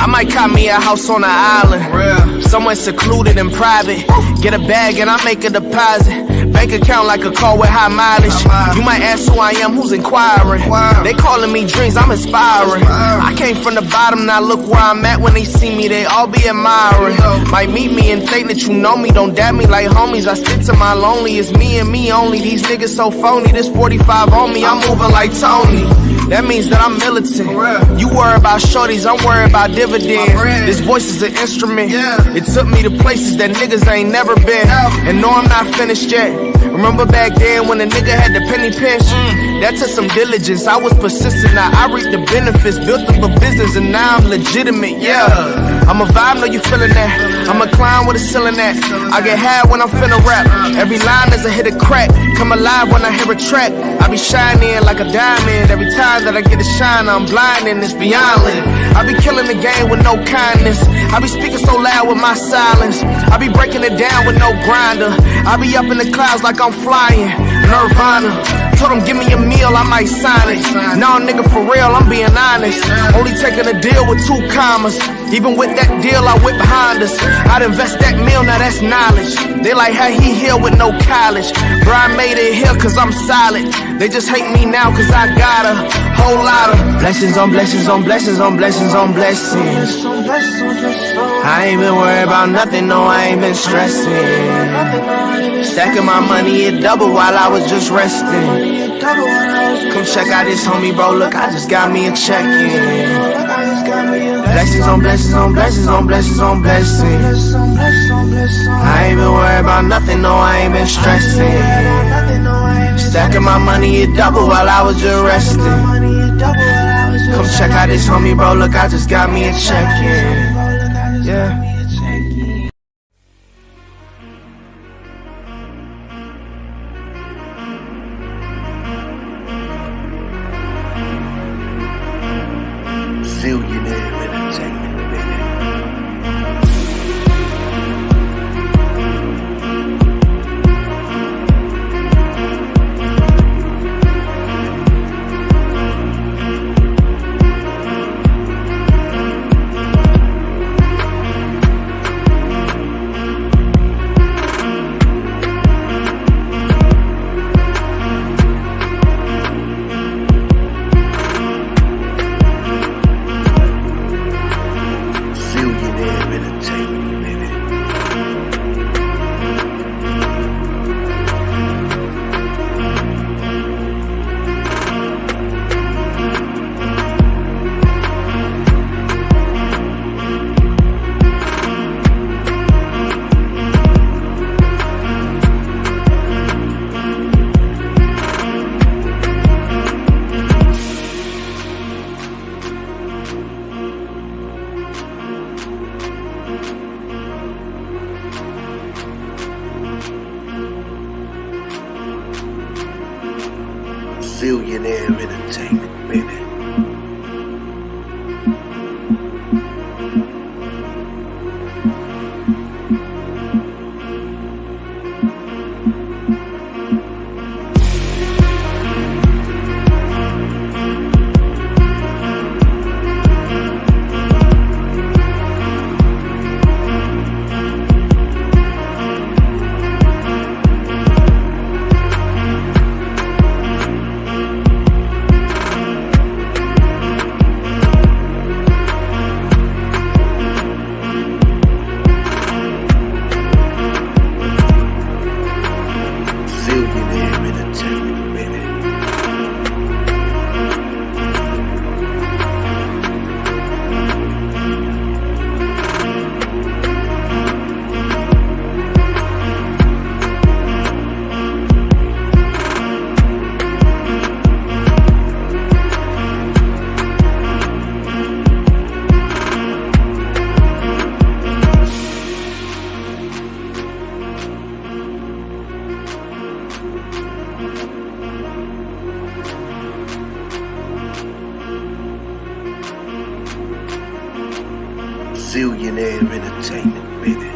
I might cop me a house on an island, somewhere secluded and private. Get a bag and I make a deposit. Bank account like a car with high mileage. You might ask who I am, who's inquiring. They calling me dreams, I'm inspiring. I came from the bottom, now look where I'm at. When they see me, they all be admiring. Might meet me and think that you know me. Don't dab me like homies, I stick to my lonely. It's me and me only, these niggas so phony. This 45 on me, I'm moving like Tony. That means that I'm militant. You worry about shorties, I'm worried about dividends. This voice is an instrument. It took me to places that niggas ain't never been. And no, I'm not finished yet. Remember back then when a nigga had the penny pinch? That took some diligence, I was persistent. Now I reap the benefits, built up a business and now I'm legitimate, I'm a vibe, know you feeling that. I'm a clown with a ceiling at. I get high when I'm finna rap. Every line is a hit a crack. Come alive when I hear a track. I be shining like a diamond. Every time that I get a shine, I'm blinding, it's beyond lit. I be killing the game with no kindness. I be speaking so loud with my silence. I be breaking it down with no grinder. I be up in the clouds like I'm flying. Nirvana. Told him give me a meal, I might sign it. Nah, nigga, for real, I'm being honest. Only taking a deal with 2 commas. Even with that deal, I whip behind us. I'd invest that meal, now that's knowledge. They like how he here with no college. Bro, I made it here cause I'm solid. They just hate me now cause I got a whole lot of blessings on blessings on blessings on blessings on blessings. I ain't been worried about nothing, no, I ain't been stressing. Stacking my money, it double while I was just resting. Come check out this homie, bro, look, I just got me a check-in. Blessings on blessings on blessings on blessings on blessings. I ain't been worried about nothing, no, I ain't been stressing. Stacking my money, it double while I was just resting. Come check out this homie, bro, look, I just got me a check-in. Zillionaire entertainment, baby. Zillionaire entertainment, baby. Zillionaire entertainment, baby.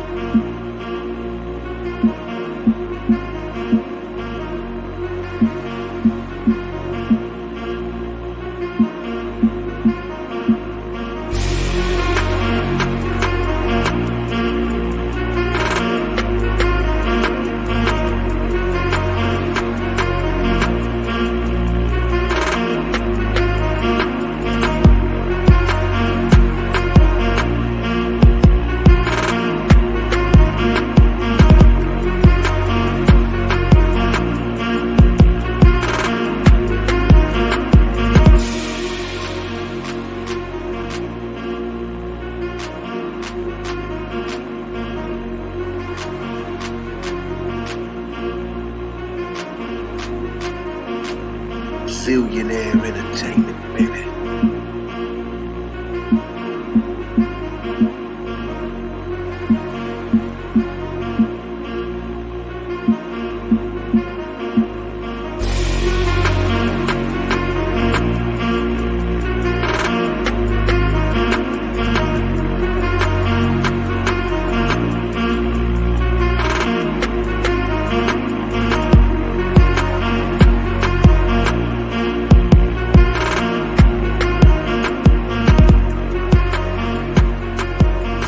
Zillionaire Entertainment, baby.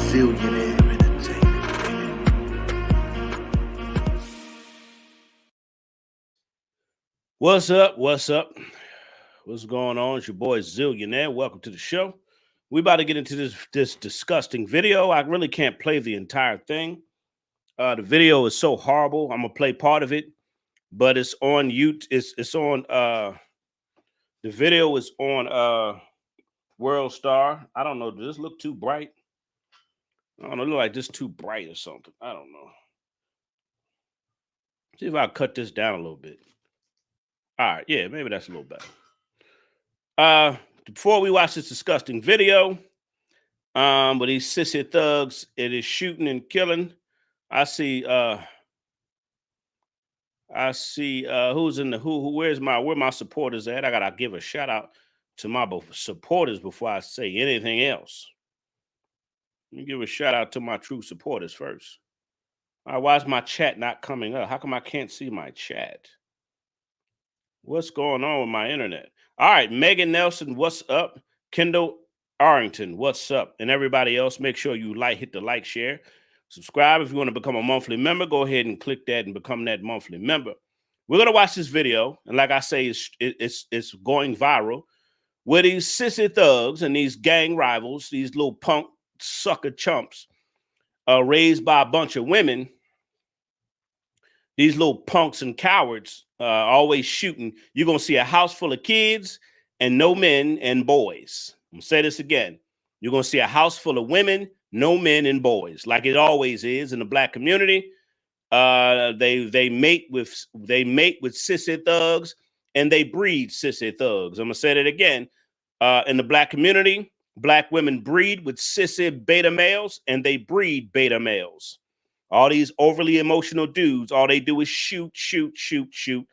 Zillionaire Entertainment, baby. What's up? What's up? What's going on? It's your boy Zillionaire. Welcome to the show. We about to get into this disgusting video. I really can't play the entire thing. The video is so horrible. I'm gonna play part of it, but it's on YouTube. It's on the video is on World Star. I don't know. Does this look too bright? I don't know. It look like this too bright or something. I don't know. See if I cut this down a little bit. All right, yeah, maybe that's a little better. Before we watch this disgusting video, with these sissy thugs, it is shooting and killing. I see who's in the where my supporters at? I gotta give a shout out to my supporters before I say anything else. Let me give a shout out to my true supporters first. All right, why is my chat not coming up? How come I can't see my chat? What's going on with my internet? All right, Megan Nelson, what's up? Kendall Arrington, what's up? And everybody else, make sure you hit the like, share, subscribe. If you want to become a monthly member, go ahead and click that and become that monthly member. We're gonna watch this video, and like I say, it's going viral. Where these sissy thugs and these gang rivals, these little punk sucker chumps, raised by a bunch of women. These little punks and cowards always shooting. You're going to see a house full of kids and no men and boys. I'm going to say this again. You're going to see a house full of women, no men and boys, like it always is in the black community. They mate with sissy thugs and they breed sissy thugs. I'm going to say that again. In the black community, black women breed with sissy beta males and they breed beta males. All these overly emotional dudes, all they do is shoot, shoot, shoot, shoot.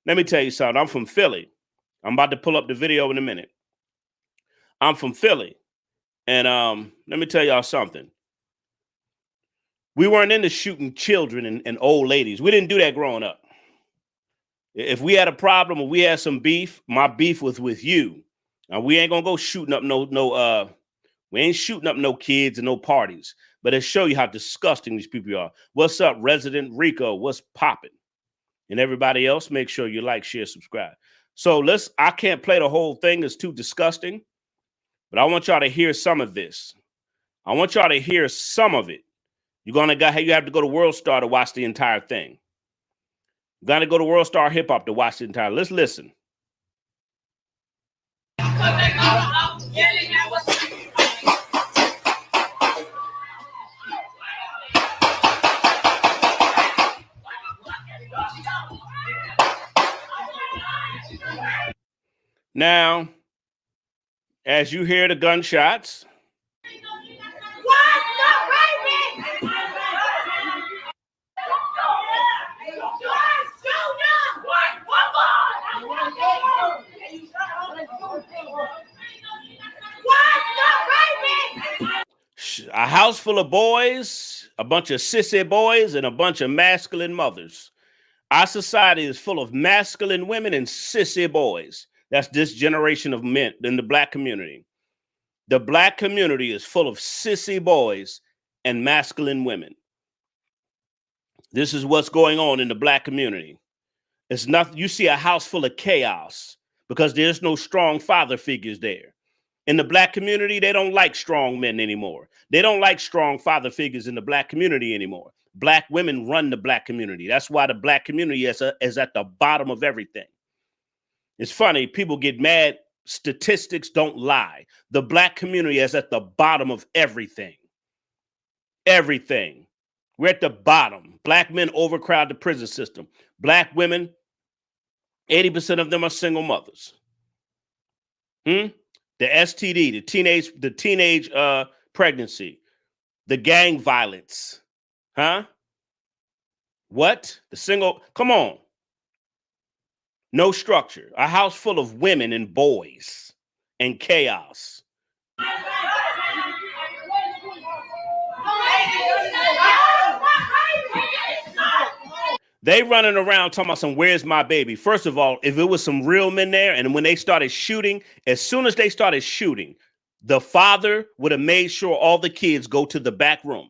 Let me tell you something. I'm from Philly. I'm about to pull up the video in a minute. I'm from Philly. And let me tell y'all something. We weren't into shooting children and old ladies. We didn't do that growing up. If we had a problem or we had some beef, my beef was with you. Now, we ain't going to go shooting up we ain't shooting up no kids and no parties. But it show you how disgusting these people are. What's up, Resident Rico? What's popping? And everybody else, make sure you like, share, subscribe. So I can't play the whole thing. It's too disgusting. But I want y'all to hear some of this. I want y'all to hear some of it. You have to go to World Star to watch the entire thing. You got to go to World Star Hip Hop to watch the entire. Let's listen. Now, as you hear the gunshots, a house full of boys, a bunch of sissy boys, and a bunch of masculine mothers. Our society is full of masculine women and sissy boys. That's this generation of men in the black community. The black community is full of sissy boys and masculine women. This is what's going on in the black community. It's nothing. You see a house full of chaos because there's no strong father figures there. In the black community, they don't like strong men anymore. They don't like strong father figures in the black community anymore. Black women run the black community. That's why the black community is at the bottom of everything. It's funny. People get mad. Statistics don't lie. The black community is at the bottom of everything. Everything. We're at the bottom. Black men overcrowd the prison system. Black women 80% of them are single mothers. The STD, the teenage pregnancy, the gang violence. Huh? What? The single, come on. No structure. A house full of women and boys and chaos. They running around talking about some, where's my baby? First of all, if it was some real men there, and when they started shooting, as soon as they started shooting, the father would have made sure all the kids go to the back room.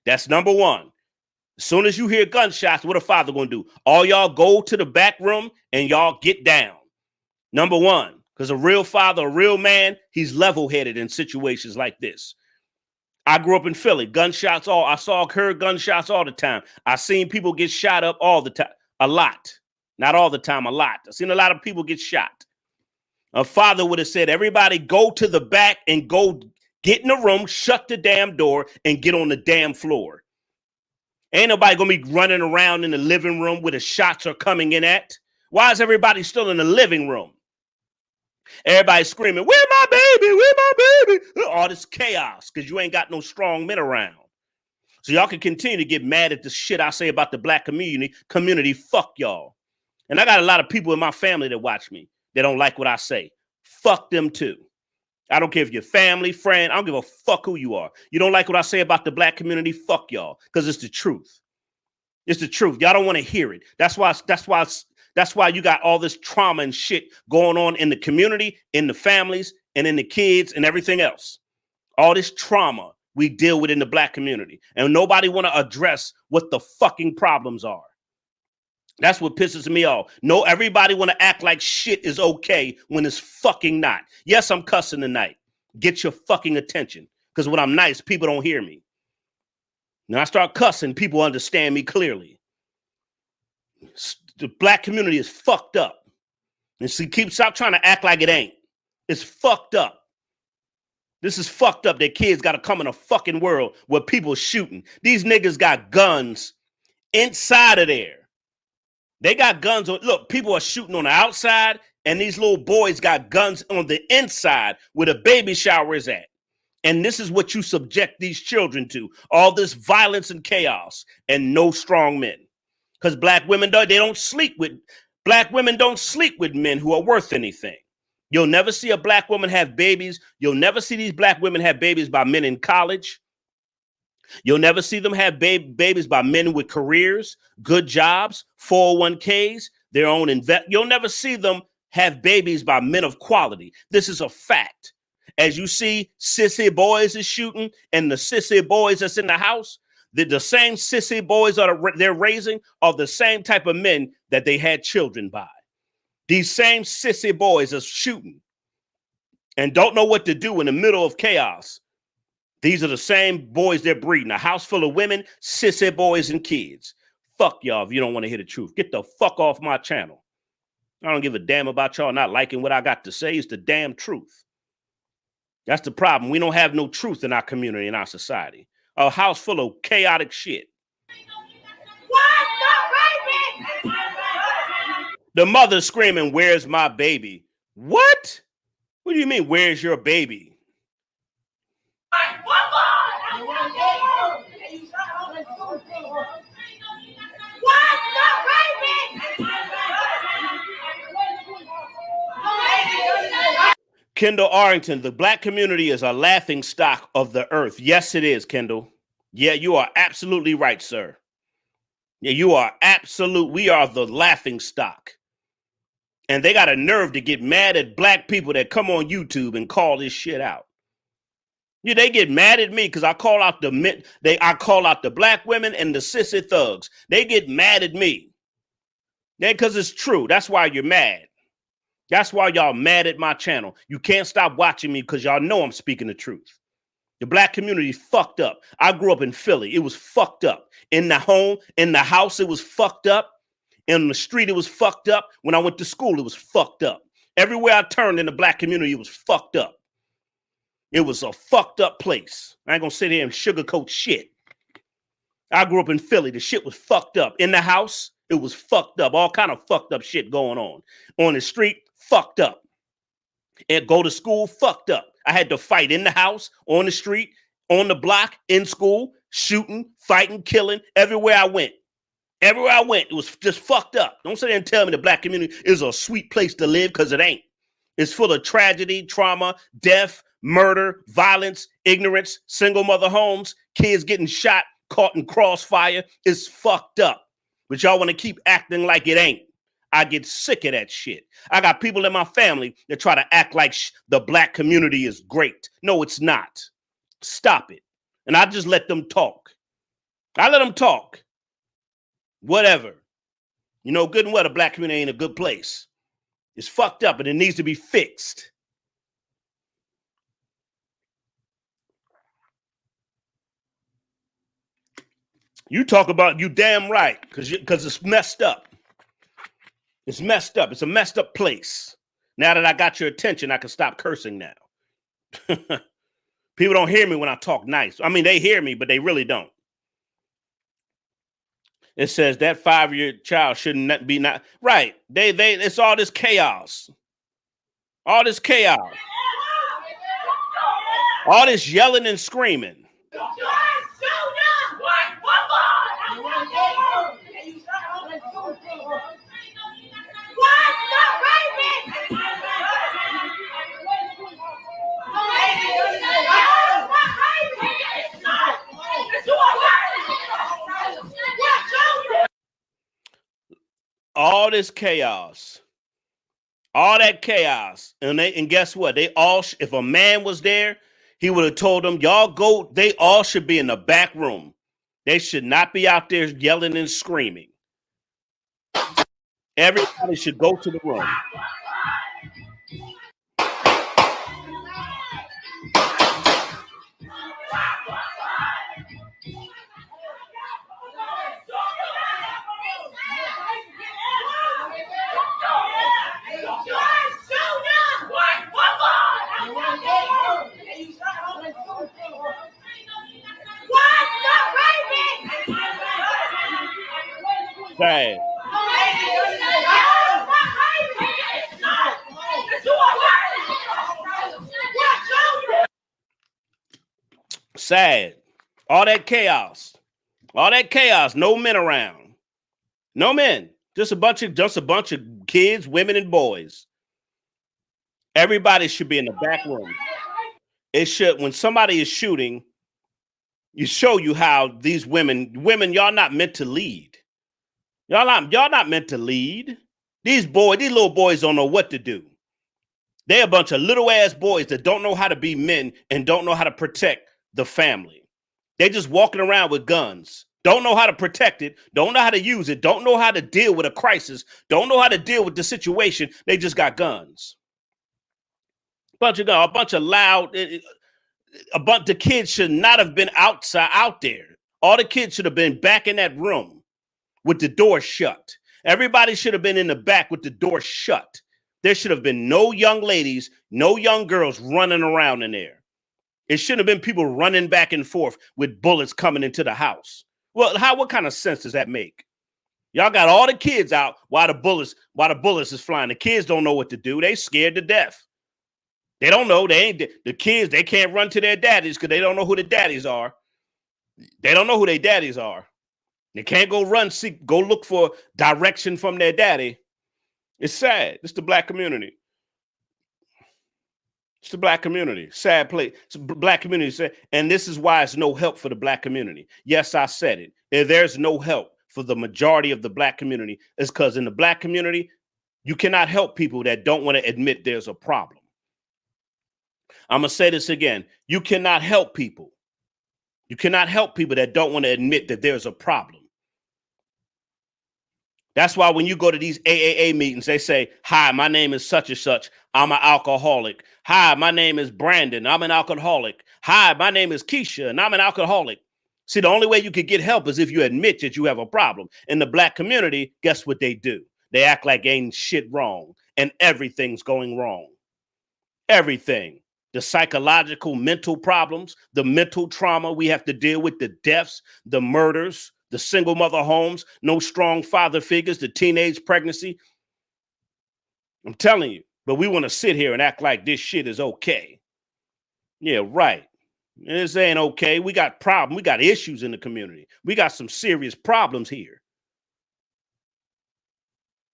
That's number one. As soon as you hear gunshots, what a father gonna do? All y'all go to the back room and y'all get down. Number one, because a real father, a real man, he's level-headed in situations like this. I grew up in Philly. Gunshots heard gunshots all the time. I seen people get shot up all the time. A lot. Not all the time, a lot. I seen a lot of people get shot. A father would have said, everybody go to the back and go get in the room, shut the damn door, and get on the damn floor. Ain't nobody gonna be running around in the living room where the shots are coming in at. Why is everybody still in the living room? Everybody screaming, where my baby? Where my baby? All this chaos because you ain't got no strong men around. So y'all can continue to get mad at the shit I say about the black community. Fuck y'all. And I got a lot of people in my family that watch me that don't like what I say. Fuck them too. I don't care if you're family, friend. I don't give a fuck who you are. You don't like what I say about the black community? Fuck y'all, because it's the truth. It's the truth. Y'all don't want to hear it. That's why you got all this trauma and shit going on in the community, in the families, and in the kids and everything else. All this trauma we deal with in the black community. And nobody want to address what the fucking problems are. That's what pisses me off. No, everybody want to act like shit is okay when it's fucking not. Yes, I'm cussing tonight. Get your fucking attention. Because when I'm nice, people don't hear me. When I start cussing, people understand me clearly. The black community is fucked up. And so stop trying to act like it ain't. It's fucked up. This is fucked up that kids got to come in a fucking world where people shooting. These niggas got guns inside of there. They got guns on. Look, people are shooting on the outside, and these little boys got guns on the inside where the baby shower is at. And this is what you subject these children to. All this violence and chaos and no strong men. Because black women, black women don't sleep with men who are worth anything. You'll never see a black woman have babies. You'll never see these black women have babies by men in college. You'll never see them have babies by men with careers, good jobs, 401ks, their own You'll never see them have babies by men of quality. This is a fact. As you see, sissy boys is shooting, and the sissy boys that's in the house, the same sissy boys they're raising are the same type of men that they had children by. These same sissy boys are shooting and don't know what to do in the middle of chaos. These are the same boys they're breeding. A house full of women, sissy boys, and kids. Fuck y'all if you don't want to hear the truth. Get the fuck off my channel. I don't give a damn about y'all not liking what I got to say. It's the damn truth. That's the problem. We don't have no truth in our community, in our society. A house full of chaotic shit. The mother screaming, where's my baby? What? What do you mean, where's your baby? Kendall Arrington, the black community is a laughing stock of the earth. Yes, it is, Kendall. Yeah, you are absolutely right, sir. Yeah, you are absolute. We are the laughing stock. And they got a nerve to get mad at black people that come on YouTube and call this shit out. Yeah, they get mad at me because I call out the men. I call out the black women and the sissy thugs. They get mad at me. Because it's true. That's why you're mad. That's why y'all mad at my channel. You can't stop watching me because y'all know I'm speaking the truth. The black community fucked up. I grew up in Philly. It was fucked up. In the home, in the house, it was fucked up. In the street, it was fucked up. When I went to school, it was fucked up. Everywhere I turned in the black community, it was fucked up. It was a fucked up place. I ain't gonna sit here and sugarcoat shit. I grew up in Philly. The shit was fucked up. In the house, It was fucked up. All kind of fucked up shit going on the street. Fucked up. And go to school. Fucked up. I had to fight in the house, on the street, on the block, in school, shooting, fighting, killing. Everywhere I went. Everywhere I went, it was just fucked up. Don't sit there and tell me the black community is a sweet place to live, because it ain't. It's full of tragedy, trauma, death, murder, violence, ignorance, single mother homes, kids getting shot, caught in crossfire. It's fucked up. But y'all want to keep acting like it ain't. I get sick of that shit. I got people in my family that try to act like the black community is great. No, it's not. Stop it. And I just let them talk. I let them talk. Whatever. You know good and well the black community ain't a good place. It's fucked up and it needs to be fixed. You talk about you damn right, because it's messed up. It's messed up. It's a messed up place. Now that I got your attention, I can stop cursing now. People don't hear me when I talk nice. I mean, they hear me, but they really don't. It says that 5-year child shouldn't be not right. It's all this chaos. All this chaos. All this yelling and screaming. All this chaos, all that chaos, and guess what? They all, if a man was there, he would have told them, y'all go. They all should be in the back room. They should not be out there yelling and screaming. Everybody should go to the room. Sad. Sad. All that chaos. All that chaos. No men around. No men. Just a bunch of kids, women, and boys. Everybody should be in the back room. It should, when somebody is shooting, you show you how these women, y'all not meant to lead. Y'all not meant to lead. These little boys don't know what to do. They're a bunch of little ass boys that don't know how to be men and don't know how to protect the family. They just walking around with guns. Don't know how to protect it. Don't know how to use it. Don't know how to deal with a crisis. Don't know how to deal with the situation. They just got guns. A bunch of loud. The kids should not have been out there. All the kids should have been back in that room with the door shut. Everybody should have been in the back with the door shut. There should have been no young ladies, no young girls running around in there. It shouldn't have been people running back and forth with bullets coming into the house. Well, what kind of sense does that make? Y'all got all the kids out while the bullets is flying. The kids don't know what to do. They scared to death. They don't know. The kids, they can't run to their daddies because they don't know who the daddies are. They don't know who their daddies are. They can't go go look for direction from their daddy. It's sad. It's the black community. It's the black community. Sad place. It's the black community. And this is why it's no help for the black community. Yes, I said it. If there's no help for the majority of the black community, it's because in the black community, you cannot help people that don't want to admit there's a problem. I'm going to say this again. You cannot help people. You cannot help people that don't want to admit that there's a problem. That's why when you go to these AAA meetings, they say, hi, my name is such and such. I'm an alcoholic. Hi, my name is Brandon. I'm an alcoholic. Hi, my name is Keisha, and I'm an alcoholic. See, the only way you could get help is if you admit that you have a problem. In the black community, guess what they do? They act like ain't shit wrong, and everything's going wrong. Everything. The psychological, mental problems, the mental trauma we have to deal with, the deaths, the murders, the single mother homes, no strong father figures, the teenage pregnancy. I'm telling you, but we want to sit here and act like this shit is okay. Yeah, right. This ain't okay. We got problems. We got issues in the community. We got some serious problems here.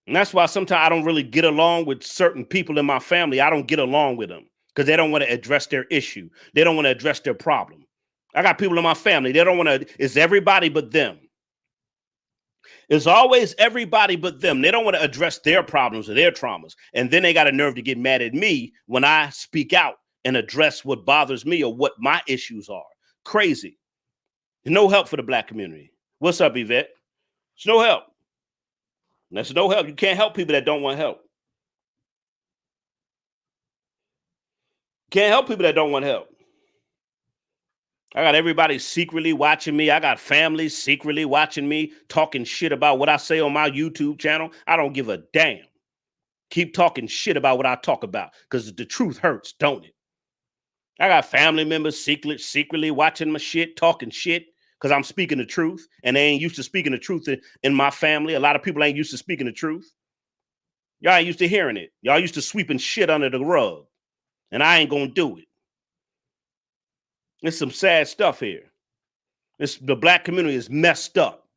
And that's why sometimes I don't really get along with certain people in my family. I don't get along with them because they don't want to address their issue. They don't want to address their problem. I got people in my family. They don't want to. It's everybody but them. It's always everybody but them. They don't want to address their problems or their traumas. And then they got a nerve to get mad at me when I speak out and address what bothers me or what my issues are. Crazy. No help for the black community. What's up, Yvette? It's no help. That's no help. You can't help people that don't want help. Can't help people that don't want help. I got everybody secretly watching me. I got families secretly watching me, talking shit about what I say on my YouTube channel. I don't give a damn. Keep talking shit about what I talk about because the truth hurts, don't it? I got family members secretly watching my shit, talking shit because I'm speaking the truth, and they ain't used to speaking the truth in my family. A lot of people ain't used to speaking the truth. Y'all ain't used to hearing it. Y'all used to sweeping shit under the rug, and I ain't gonna do it. It's some sad stuff here. The black community is messed up.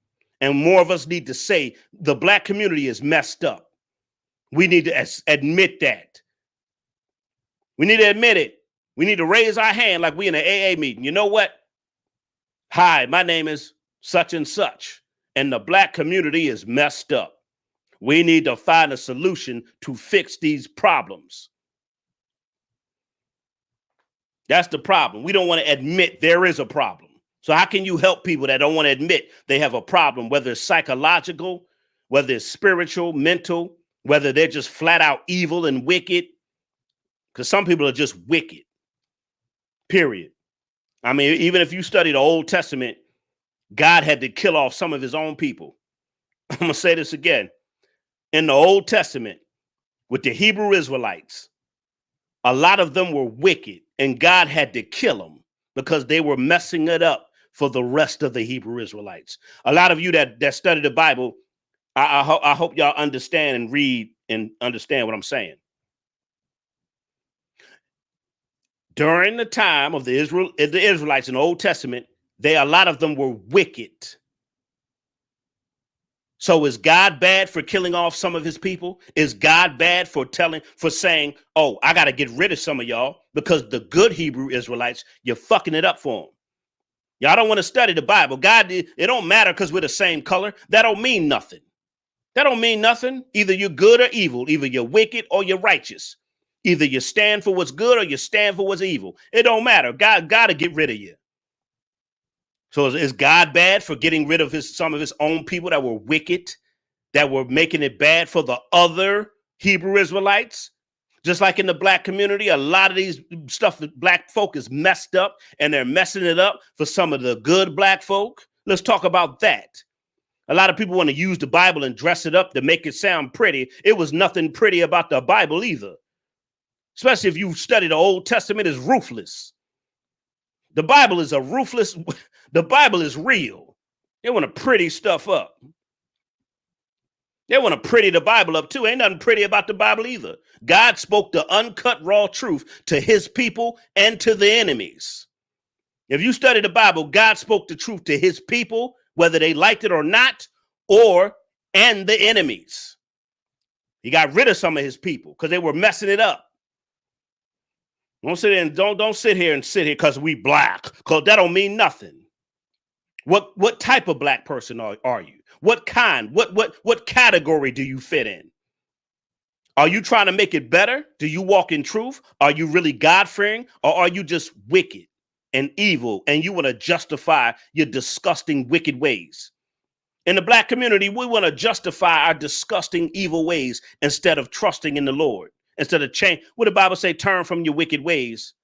And more of us need to say the black community is messed up. We need to admit that. We need to admit it. We need to raise our hand like we in an AA meeting. You know what? Hi, my name is such and such. And the black community is messed up. We need to find a solution to fix these problems. That's the problem. We don't want to admit there is a problem. So how can you help people that don't want to admit they have a problem, whether it's psychological, whether it's spiritual, mental, whether they're just flat out evil and wicked? Because some people are just wicked, period. I mean, even if you study the Old Testament, God had to kill off some of his own people. I'm going to say this again. In the Old Testament, with the Hebrew Israelites, a lot of them were wicked, and God had to kill them because they were messing it up for the rest of the Hebrew Israelites. A lot of you that study the Bible, I hope y'all understand and read and understand what I'm saying. During the time of the Israelites in the Old Testament, a lot of them were wicked. So is God bad for killing off some of his people? Is God bad for saying, oh, I got to get rid of some of y'all because the good Hebrew Israelites, you're fucking it up for them. Y'all don't want to study the Bible. God, it don't matter because we're the same color. That don't mean nothing. That don't mean nothing. Either you're good or evil. Either you're wicked or you're righteous. Either you stand for what's good or you stand for what's evil. It don't matter. God got to get rid of you. So is God bad for getting rid of some of his own people that were wicked, that were making it bad for the other Hebrew Israelites? Just like in the black community, a lot of these stuff that black folk is messed up, and they're messing it up for some of the good black folk. Let's talk about that. A lot of people want to use the Bible and dress it up to make it sound pretty. It was nothing pretty about the Bible either. Especially if you study the Old Testament, is ruthless. The Bible is the Bible is real. They want to pretty stuff up. They want to pretty the Bible up too. Ain't nothing pretty about the Bible either. God spoke the uncut raw truth to his people and to the enemies. If you study the Bible, God spoke the truth to his people, whether they liked it or not, and the enemies. He got rid of some of his people because they were messing it up. Don't sit here because we black, because that don't mean nothing. What type of black person are you? What kind? What category do you fit in? Are you trying to make it better? Do you walk in truth? Are you really God-fearing, or are you just wicked and evil and you want to justify your disgusting wicked ways? In the black community, we want to justify our disgusting evil ways instead of trusting in the Lord. Instead of change, what the Bible say, turn from your wicked ways,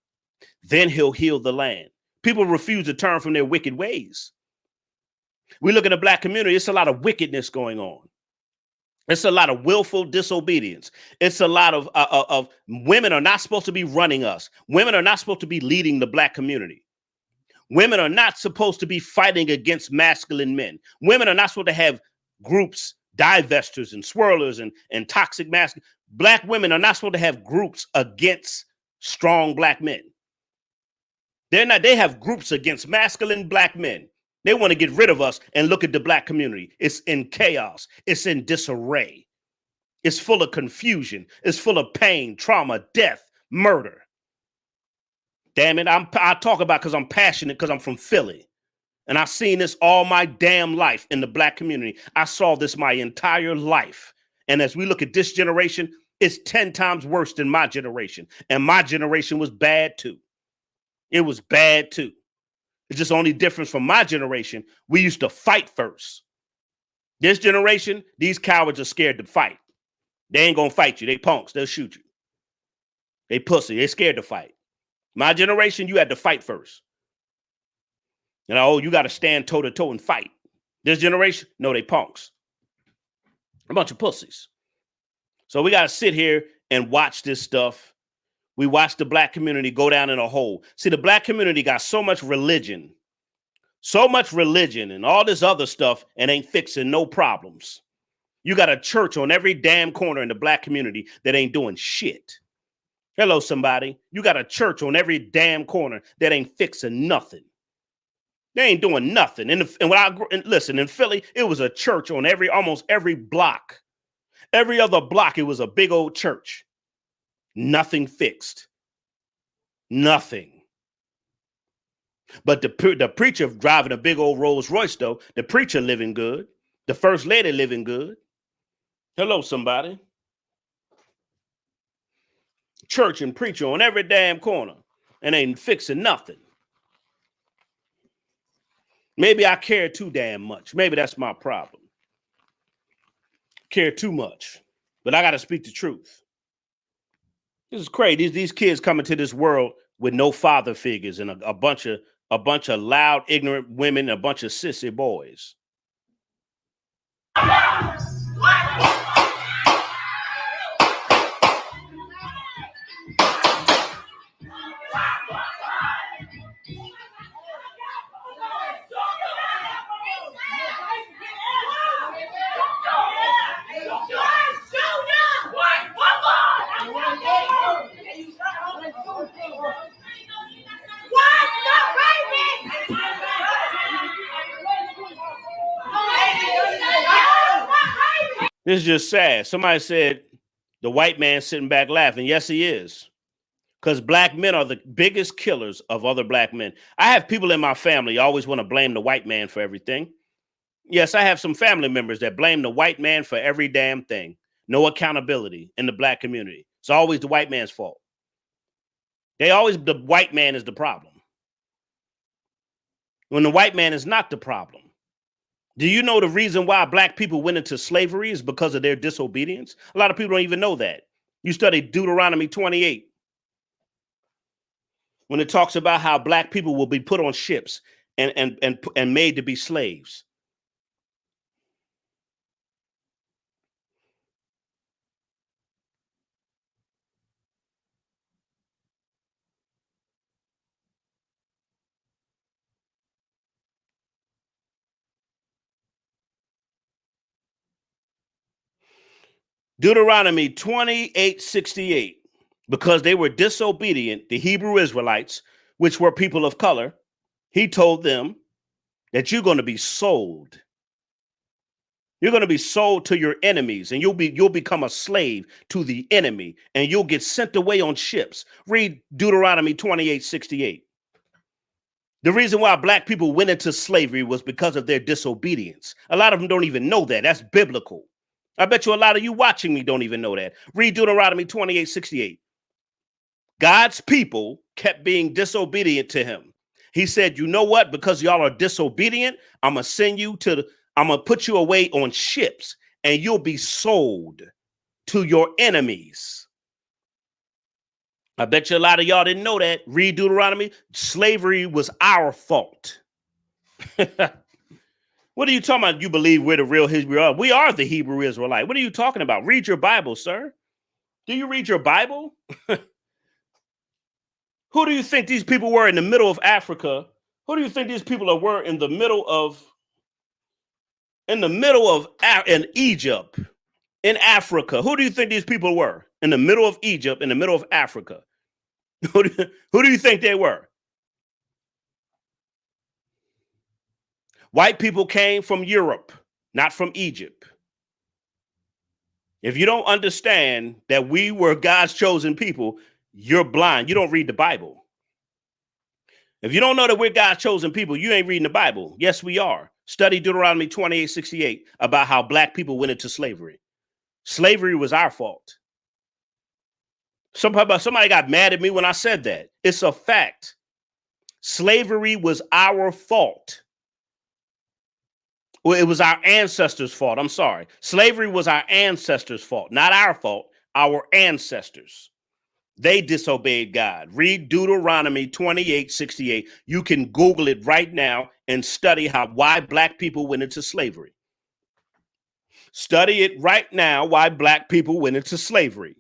then he'll heal the land. People refuse to turn from their wicked ways. We look at the black community, it's a lot of wickedness going on. It's a lot of willful disobedience. It's a lot of women are not supposed to be running us. Women are not supposed to be leading the black community. Women are not supposed to be fighting against masculine men. Women are not supposed to have groups, divestors and swirlers and toxic masculine. Black women are not supposed to have groups against strong black men. They have groups against masculine black men. They want to get rid of us and look at the black community. It's in chaos. It's in disarray. It's full of confusion. It's full of pain, trauma, death, murder. Damn it, I talk about because I'm passionate, because I'm from Philly. And I've seen this all my damn life in the black community. I saw this my entire life. And as we look at this generation, it's 10 times worse than my generation. And my generation was bad too. It was bad too. It's just only difference from my generation. We used to fight first. This generation, these cowards are scared to fight. They ain't gonna fight you. They punks. They'll shoot you. They pussy. They scared to fight. My generation, you had to fight first. You know, you got to stand toe to toe and fight. This generation, no, they punks. A bunch of pussies. So we got to sit here and watch this stuff. We watch the black community go down in a hole. See, the black community got so much religion and all this other stuff and ain't fixing no problems. You got a church on every damn corner in the black community that ain't doing shit. Hello, somebody. You got a church on every damn corner that ain't fixing nothing. They ain't doing nothing. And listen, in Philly, it was a church on almost every block. Every other block, it was a big old church. Nothing fixed. Nothing. But the preacher driving a big old Rolls Royce, though, the preacher living good. The first lady living good. Hello, somebody. Church and preacher on every damn corner and ain't fixing nothing. Maybe I care too damn much. Maybe that's my problem. Care too much. But I got to speak the truth. This is crazy. These kids coming to this world with no father figures and a bunch of loud, ignorant women, and a bunch of sissy boys. This is just sad. Somebody said the white man sitting back laughing. Yes, he is. Because black men are the biggest killers of other black men. I have people in my family always want to blame the white man for everything. Yes, I have some family members that blame the white man for every damn thing. No accountability in the black community. It's always the white man's fault. The white man is the problem. When the white man is not the problem. Do you know the reason why black people went into slavery is because of their disobedience? A lot of people don't even know that. You study Deuteronomy 28. When it talks about how black people will be put on ships and made to be slaves. Deuteronomy 28:68. Because they were disobedient, the Hebrew Israelites, which were people of color, he told them that you're going to be sold. You're going to be sold to your enemies, and you'll become a slave to the enemy, and you'll get sent away on ships. Read Deuteronomy 28:68. The reason why black people went into slavery was because of their disobedience. A lot of them don't even know that. That's biblical. I bet you a lot of you watching me don't even know that. Read Deuteronomy 28:68. God's people kept being disobedient to him. He said, you know what? Because y'all are disobedient, I'm going to put you away on ships and you'll be sold to your enemies. I bet you a lot of y'all didn't know that. Read Deuteronomy. Slavery was our fault. What are you talking about? You believe we're the real Hebrew? We are the Hebrew Israelite. What are you talking about? Read your Bible, sir. Do you read your Bible? Who do you think these people were in the middle of Africa Who do you think these people were in the middle of in Egypt, in Africa? Who do you think these people were in the middle of Egypt, in the middle of Africa? Who do you think they were? White people came from Europe, not from Egypt. If you don't understand that we were God's chosen people, you're blind. You don't read the Bible. If you don't know that we're God's chosen people, you ain't reading the Bible. Yes, we are. Study Deuteronomy 28:68 about how black people went into slavery. Slavery was our fault. Somebody got mad at me when I said that. It's a fact. Slavery was our fault. Well, it was our ancestors' fault. I'm sorry. Slavery was our ancestors' fault, not our fault, our ancestors. They disobeyed God. Read Deuteronomy 28:68. You can Google it right now and study why black people went into slavery. Study it right now why black people went into slavery.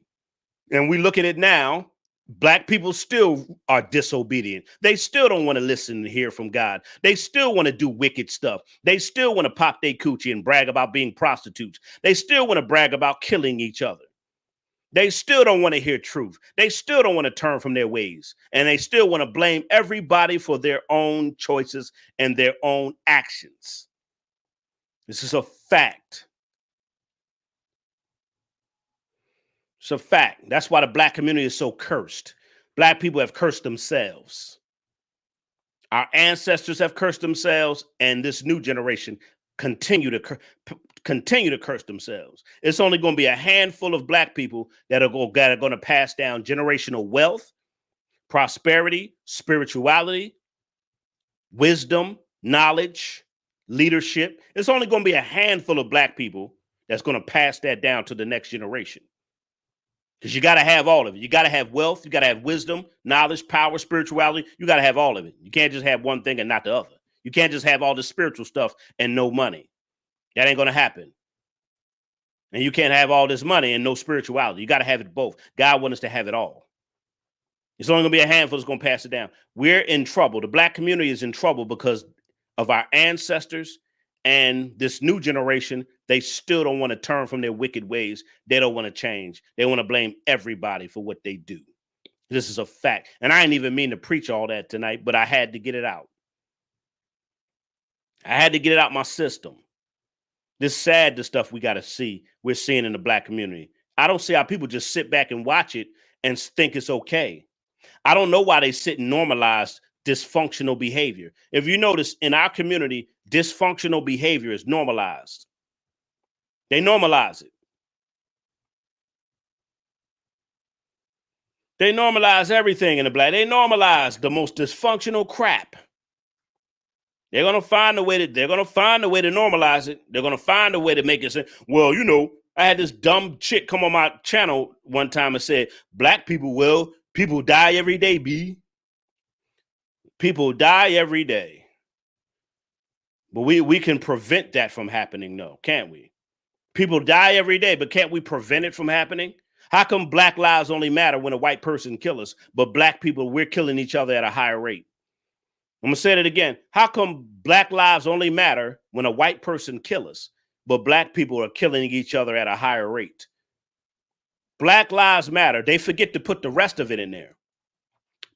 And we look at it now, black people still are disobedient. They still don't want to listen and hear from God. They still want to do wicked stuff. They still want to pop their coochie and brag about being prostitutes. They still want to brag about killing each other. They still don't want to hear truth. They still don't want to turn from their ways. And they still want to blame everybody for their own choices and their own actions. This is a fact. It's a fact. That's why the black community is so cursed. Black people have cursed themselves. Our ancestors have cursed themselves, and this new generation continue to curse themselves. It's only going to be a handful of black people that are going to pass down generational wealth, prosperity, spirituality, wisdom, knowledge, leadership. It's only going to be a handful of black people that's going to pass that down to the next generation. Because you got to have all of it. You got to have wealth. You got to have wisdom, knowledge, power, spirituality. You got to have all of it. You can't just have one thing and not the other. You can't just have all the spiritual stuff and no money. That ain't going to happen. And you can't have all this money and no spirituality. You got to have it both. God wants us to have it all. It's only going to be a handful that's going to pass it down. We're in trouble. The black community is in trouble because of our ancestors and this new generation. They still don't want to turn from their wicked ways. They don't want to change. They want to blame everybody for what they do. This is a fact. And I didn't even mean to preach all that tonight, but I had to get it out. I had to get it out my system. This sad, the stuff we're seeing in the black community. I don't see how people just sit back and watch it and think it's okay. I don't know why they sit and normalize dysfunctional behavior. If you notice, in our community, dysfunctional behavior is normalized. They normalize it. They normalize everything in the black. They normalize the most dysfunctional crap. They're gonna find a way to normalize it. They're gonna find a way to make it say, well, you know, I had this dumb chick come on my channel one time and said, black people, people die every day, B. People die every day. But we can prevent that from happening, though, can't we? People die every day, but can't we prevent it from happening? How come black lives only matter when a white person kills us, but black people, we're killing each other at a higher rate? I'm going to say it again. How come black lives only matter when a white person kills us, but black people are killing each other at a higher rate? Black lives matter. They forget to put the rest of it in there.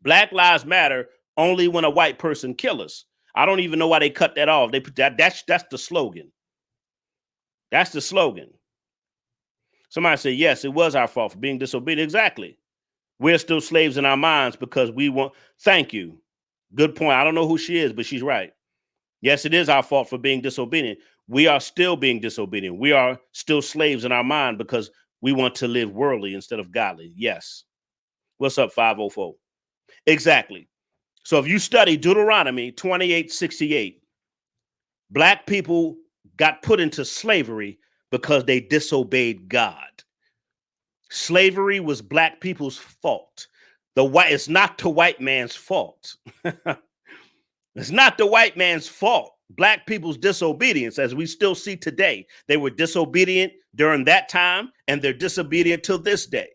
Black lives matter only when a white person kills us. I don't even know why they cut that off. They put that's the slogan. That's the slogan. Somebody say, yes, it was our fault for being disobedient. Exactly. We're still slaves in our minds because we want. Thank you. Good point. I don't know who she is, but she's right. Yes, it is our fault for being disobedient. We are still being disobedient. We are still slaves in our mind because we want to live worldly instead of godly. Yes. What's up, 504? Exactly. So if you study Deuteronomy 28:68, black people got put into slavery because they disobeyed God. Slavery was black people's fault. It's not the white man's fault. It's not the white man's fault. Black people's disobedience, as we still see today, they were disobedient during that time and they're disobedient till this day.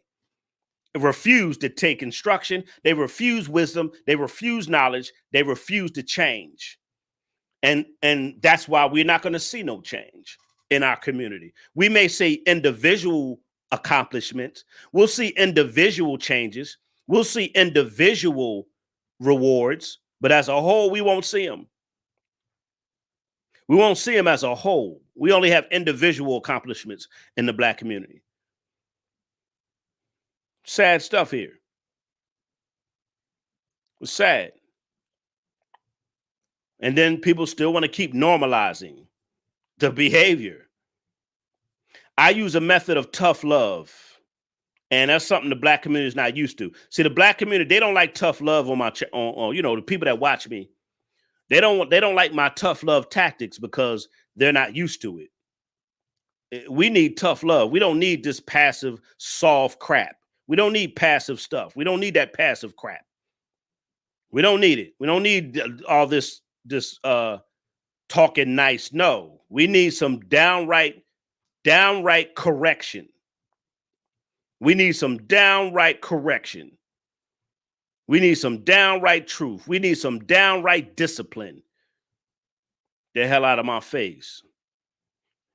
refuse to take instruction. They refuse wisdom. They refuse knowledge. They refuse to change. And that's why we're not going to see no change in our community. We may see individual accomplishments. We'll see individual changes. We'll see individual rewards. But as a whole, we won't see them. We won't see them as a whole. We only have individual accomplishments in the Black community. Sad stuff here. It's sad. And then people still want to keep normalizing the behavior. I use a method of tough love. And that's something the Black community is not used to. See, the Black community, they don't like tough love on my on the people that watch me. They don't like my tough love tactics because they're not used to it. We need tough love. We don't need this passive, soft crap. We don't need passive stuff. We don't need that passive crap. We don't need it. We don't need all this talking nice. No, we need some downright correction. We need some downright correction. We need some downright truth. We need some downright discipline. The hell out of my face.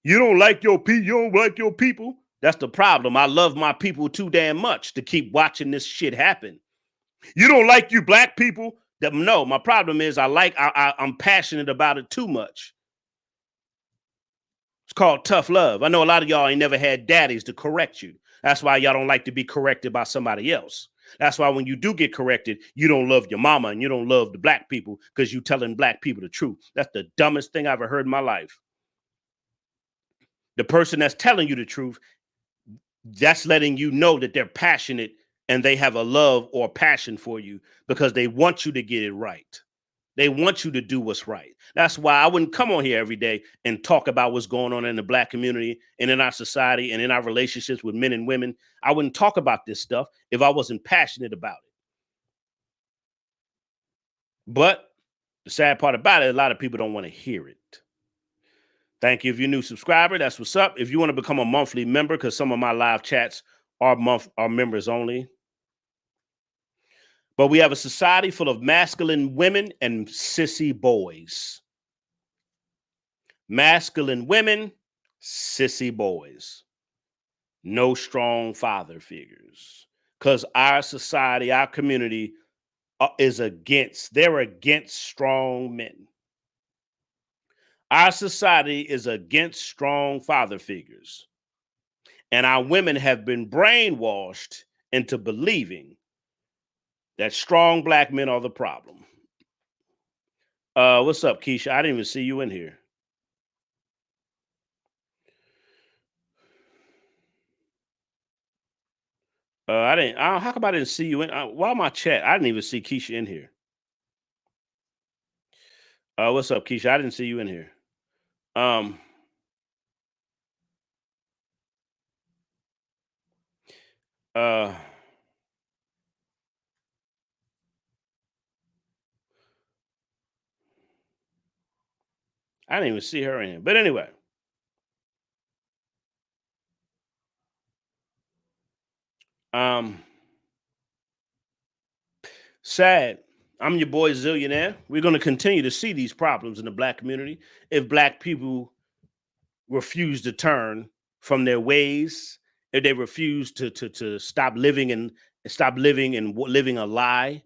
You don't like your people. You don't like your people. That's the problem. I love my people too damn much to keep watching this shit happen. You don't like you Black people. No, my problem is I'm passionate about it too much. It's called tough love. I know a lot of y'all ain't never had daddies to correct you. That's why y'all don't like to be corrected by somebody else. That's why when you do get corrected, you don't love your mama and you don't love the Black people because you telling Black people the truth. That's the dumbest thing I've ever heard in my life. The person that's telling you the truth, that's letting you know that they're passionate and they have a love or passion for you because they want you to get it right. They want you to do what's right. That's why I wouldn't come on here every day and talk about what's going on in the Black community and in our society and in our relationships with men and women. I wouldn't talk about this stuff if I wasn't passionate about it. But the sad part about it, a lot of people don't want to hear it. Thank you if you're a new subscriber. That's what's up. If you want to become a monthly member, because some of my live chats are members only. But we have a society full of masculine women and sissy boys. Masculine women, sissy boys. No strong father figures. Because our society, our community they're against strong men. Our society is against strong father figures. And our women have been brainwashed into believing that strong Black men are the problem. What's up, Keisha? I didn't even see you in here. How come I didn't see you in? Why my chat? I didn't even see Keisha in here. What's up, Keisha? I didn't see you in here. I didn't even see her in here. But anyway. Sad. I'm your boy Zillionaire. We're going to continue to see these problems in the Black community if Black people refuse to turn from their ways, if they refuse to stop living and living a lie.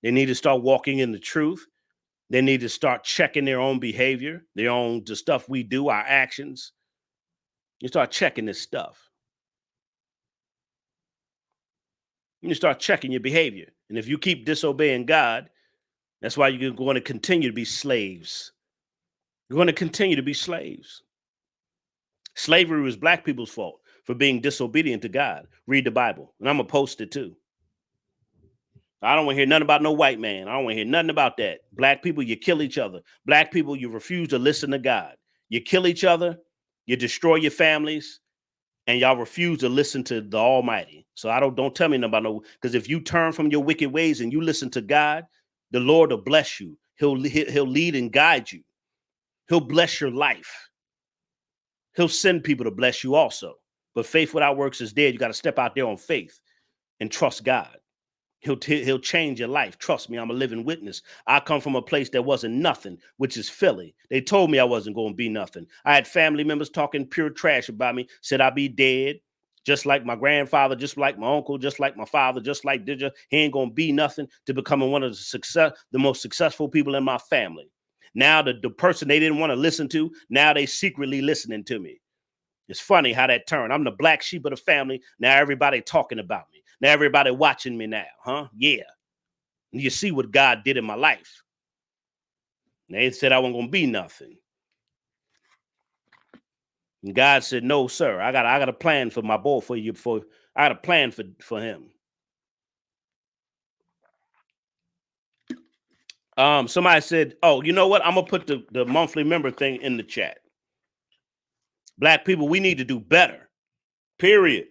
They need to start walking in the truth. They need to start checking their own behavior, the stuff we do, our actions. You start checking this stuff. You start checking your behavior. And if you keep disobeying God, that's why you're going to continue to be slaves. You're going to continue to be slaves. Slavery was Black people's fault for being disobedient to God. Read the Bible. And I'm going to post it too. I don't want to hear nothing about no white man. I don't want to hear nothing about that. Black people, you kill each other. Black people, you refuse to listen to God. You kill each other. You destroy your families. And y'all refuse to listen to the Almighty. So don't tell me nothing about no, because if you turn from your wicked ways and you listen to God, the Lord will bless you. He'll lead and guide you. He'll bless your life. He'll send people to bless you also. But faith without works is dead. You got to step out there on faith. and trust God. He'll change your life. Trust me, I'm a living witness. I come from a place that wasn't nothing, which is Philly. They told me I wasn't going to be nothing. I had family members talking pure trash about me, said I'd be dead, just like my grandfather, just like my uncle, just like my father, just like Didja. He ain't going to be nothing, to becoming one of the most successful people in my family. Now the person they didn't want to listen to, now they secretly listening to me. It's funny how that turned. I'm the black sheep of the family. Now everybody talking about me. Now everybody watching me now, huh? Yeah. And you see what God did in my life. They said I wasn't going to be nothing. And God said, no, sir. I got a plan for my boy, for you. I got a plan for him. Somebody said, oh, you know what? I'm going to put the monthly member thing in the chat. Black people, we need to do better. Period.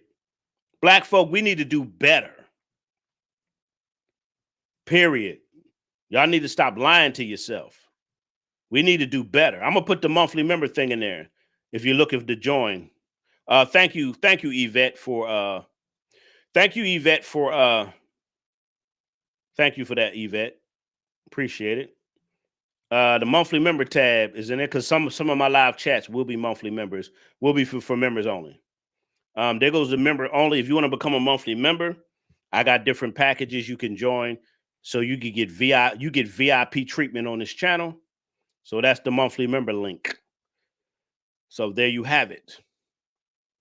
Black folk, we need to do better. Period. Y'all need to stop lying to yourself. We need to do better. I'm gonna put the monthly member thing in there if you're looking to join. Thank you, Yvette, for thank you for that, Yvette. Appreciate it. The monthly member tab is in there because some of my live chats will be monthly members, will be for members only. There goes the member only. If you want to become a monthly member, I got different packages you can join. So you can get VIP treatment on this channel. So that's the monthly member link. So there you have it.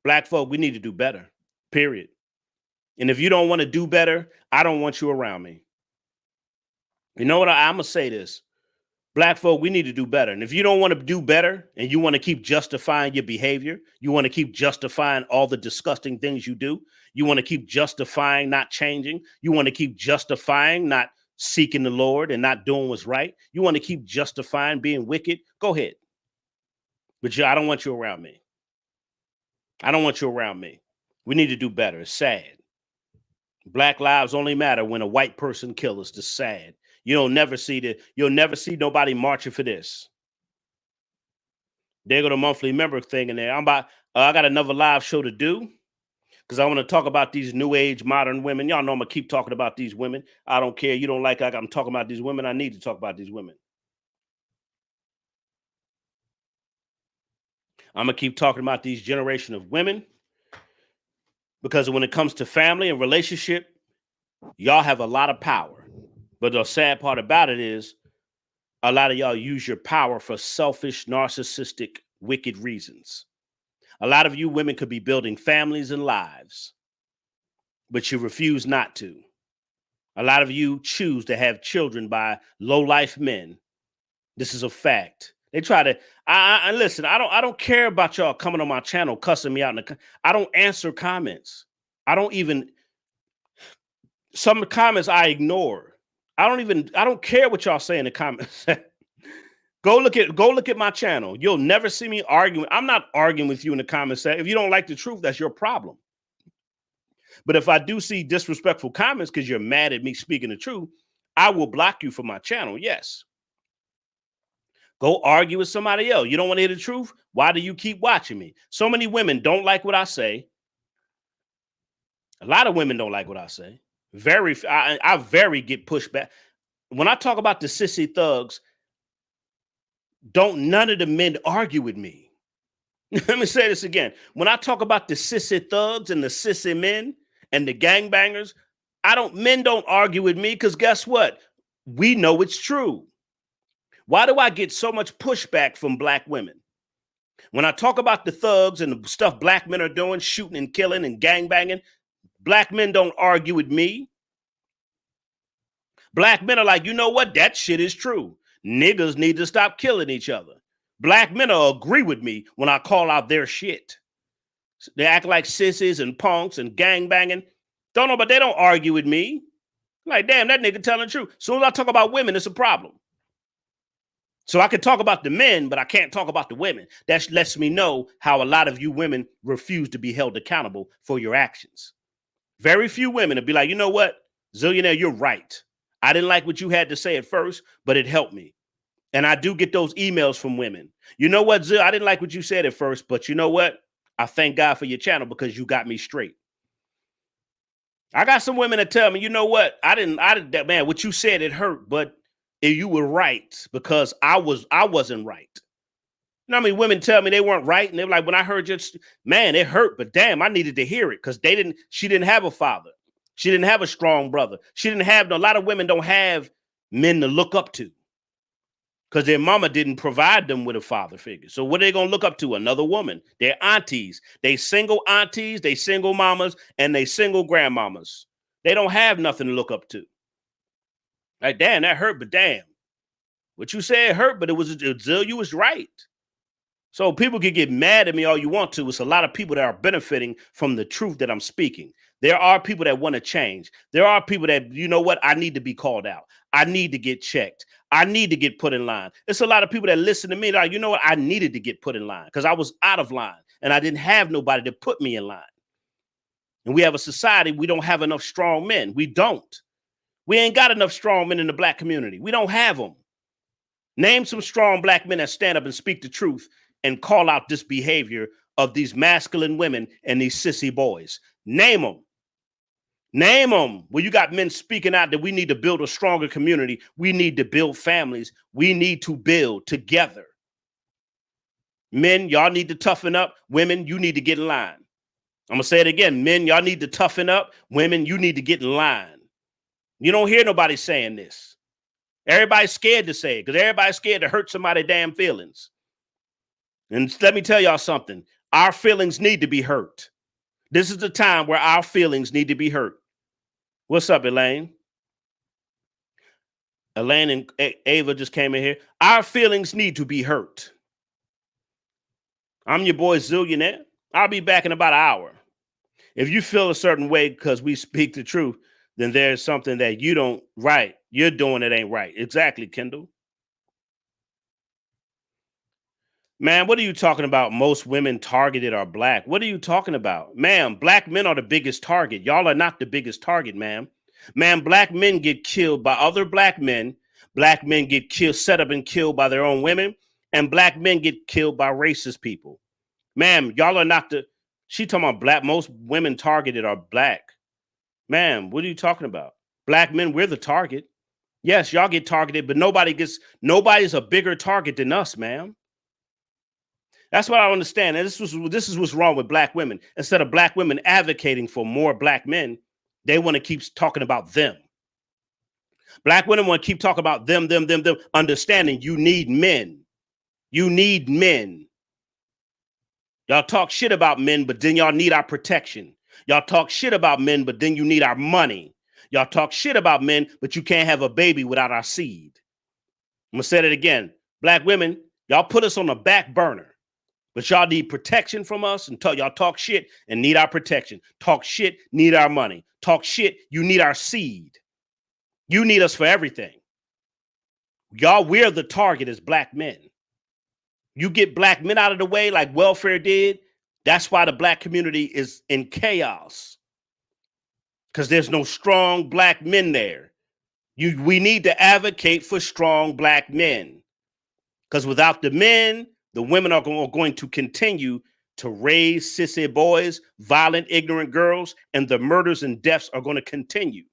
Black folk, we need to do better, period. And if you don't want to do better, I don't want you around me. You know what? I'm going to say this. Black folk, we need to do better. And if you don't want to do better and you want to keep justifying your behavior, you want to keep justifying all the disgusting things you do, you want to keep justifying not changing, you want to keep justifying not seeking the Lord and not doing what's right, you want to keep justifying being wicked, go ahead. But I don't want you around me. I don't want you around me. We need to do better. It's sad. Black lives only matter when a white person kills us. It's sad. You'll never see nobody marching for this. There go the monthly member thing in there. I got another live show to do because I want to talk about these new age modern women. Y'all know I'm gonna keep talking about these women. I don't care. You don't like I'm talking about these women. I need to talk about these women. I'm gonna keep talking about these generation of women because when it comes to family and relationship, y'all have a lot of power. But the sad part about it is a lot of y'all use your power for selfish, narcissistic, wicked reasons. A lot of you women could be building families and lives, but you refuse not to. A lot of you choose to have children by low-life men. This is a fact. They try to. I listen. I don't care about y'all coming on my channel cussing me out. I don't answer comments. I don't even. Some comments I ignore. I don't care what y'all say in the comments. Go look at my channel. You'll never see me arguing. I'm not arguing with you in the comments section. If you don't like the truth, that's your problem. But if I do see disrespectful comments because you're mad at me speaking the truth, I will block you from my channel. Yes. Go argue with somebody else. You don't want to hear the truth? Why do you keep watching me? So many women don't like what I say. A lot of women don't like what I say. I very get pushed back. When I talk about the sissy thugs, don't none of the men argue with me. Let me say this again. When I talk about the sissy thugs and the sissy men and the gangbangers, men don't argue with me because guess what? We know it's true. Why do I get so much pushback from black women? When I talk about the thugs and the stuff black men are doing, shooting and killing and gangbanging, black men don't argue with me. Black men are like, you know what? That shit is true. Niggas need to stop killing each other. Black men will agree with me when I call out their shit. They act like sissies and punks and gangbanging. Don't know, but they don't argue with me. Like, damn, that nigga telling the truth. As soon as I talk about women, it's a problem. So I can talk about the men, but I can't talk about the women. That lets me know how a lot of you women refuse to be held accountable for your actions. Very few women will be like, you know what? Zillionaire, you're right. I didn't like what you had to say at first, but it helped me. And I do get those emails from women. You know what, Zill? I didn't like what you said at first, but you know what? I thank God for your channel because you got me straight. I got some women that tell me, you know what? I didn't, that man, what you said, it hurt, but you were right because I wasn't right. You know how many women tell me they weren't right? And they're like, when I heard your, man, it hurt, but damn, I needed to hear it because she didn't have a father. She didn't have a strong brother. She didn't have, a lot of women don't have men to look up to because their mama didn't provide them with a father figure. So what are they going to look up to? Another woman. Their aunties. They single aunties, they single mamas, and they single grandmamas. They don't have nothing to look up to. Like, damn, that hurt, but damn. What you said hurt, but you was right. So people can get mad at me all you want to. It's a lot of people that are benefiting from the truth that I'm speaking. There are people that want to change. There are people that, you know what, I need to be called out. I need to get checked. I need to get put in line. It's a lot of people that listen to me like, you know what, I needed to get put in line because I was out of line and I didn't have nobody to put me in line. And we have a society, we don't have enough strong men. We don't. We ain't got enough strong men in the black community. We don't have them. Name some strong black men that stand up and speak the truth and call out this behavior of these masculine women and these sissy boys. Name them. Name them. Well, you got men speaking out that we need to build a stronger community. We need to build families. We need to build together. Men, y'all need to toughen up. Women, you need to get in line. I'm going to say it again. Men, y'all need to toughen up. Women, you need to get in line. You don't hear nobody saying this. Everybody's scared to say it because everybody's scared to hurt somebody's damn feelings. And let me tell y'all something. Our feelings need to be hurt. This is the time where our feelings need to be hurt. What's up, Elaine? Elaine and Ava just came in here. Our feelings need to be hurt. I'm your boy Zillionaire. I'll be back in about an hour. If you feel a certain way because we speak the truth, then there's something that you don't right. You're doing it ain't right. Exactly, Kendall. Man, what are you talking about? Most women targeted are black. What are you talking about? Ma'am, black men are the biggest target. Y'all are not the biggest target, ma'am. Ma'am, black men get killed by other black men. Black men get killed, set up and killed by their own women. And black men get killed by racist people. Ma'am, y'all are not the, she talking about black, most women targeted are black. Ma'am, what are you talking about? Black men, we're the target. Yes, y'all get targeted, but nobody's a bigger target than us, ma'am. That's what I understand. And this is what's wrong with black women. Instead of black women advocating for more black men, they want to keep talking about them. Black women want to keep talking about them, understanding you need men. You need men. Y'all talk shit about men, but then y'all need our protection. Y'all talk shit about men, but then you need our money. Y'all talk shit about men, but you can't have a baby without our seed. I'm going to say it again. Black women, y'all put us on the back burner. But y'all need protection from us and y'all talk shit and need our protection. Talk shit, need our money. Talk shit, you need our seed. You need us for everything. Y'all, we're the target as black men. You get black men out of the way like welfare did. That's why the black community is in chaos. Because there's no strong black men there. We need to advocate for strong black men. Because without the men, the women are going to continue to raise sissy boys, violent, ignorant girls, and the murders and deaths are going to continue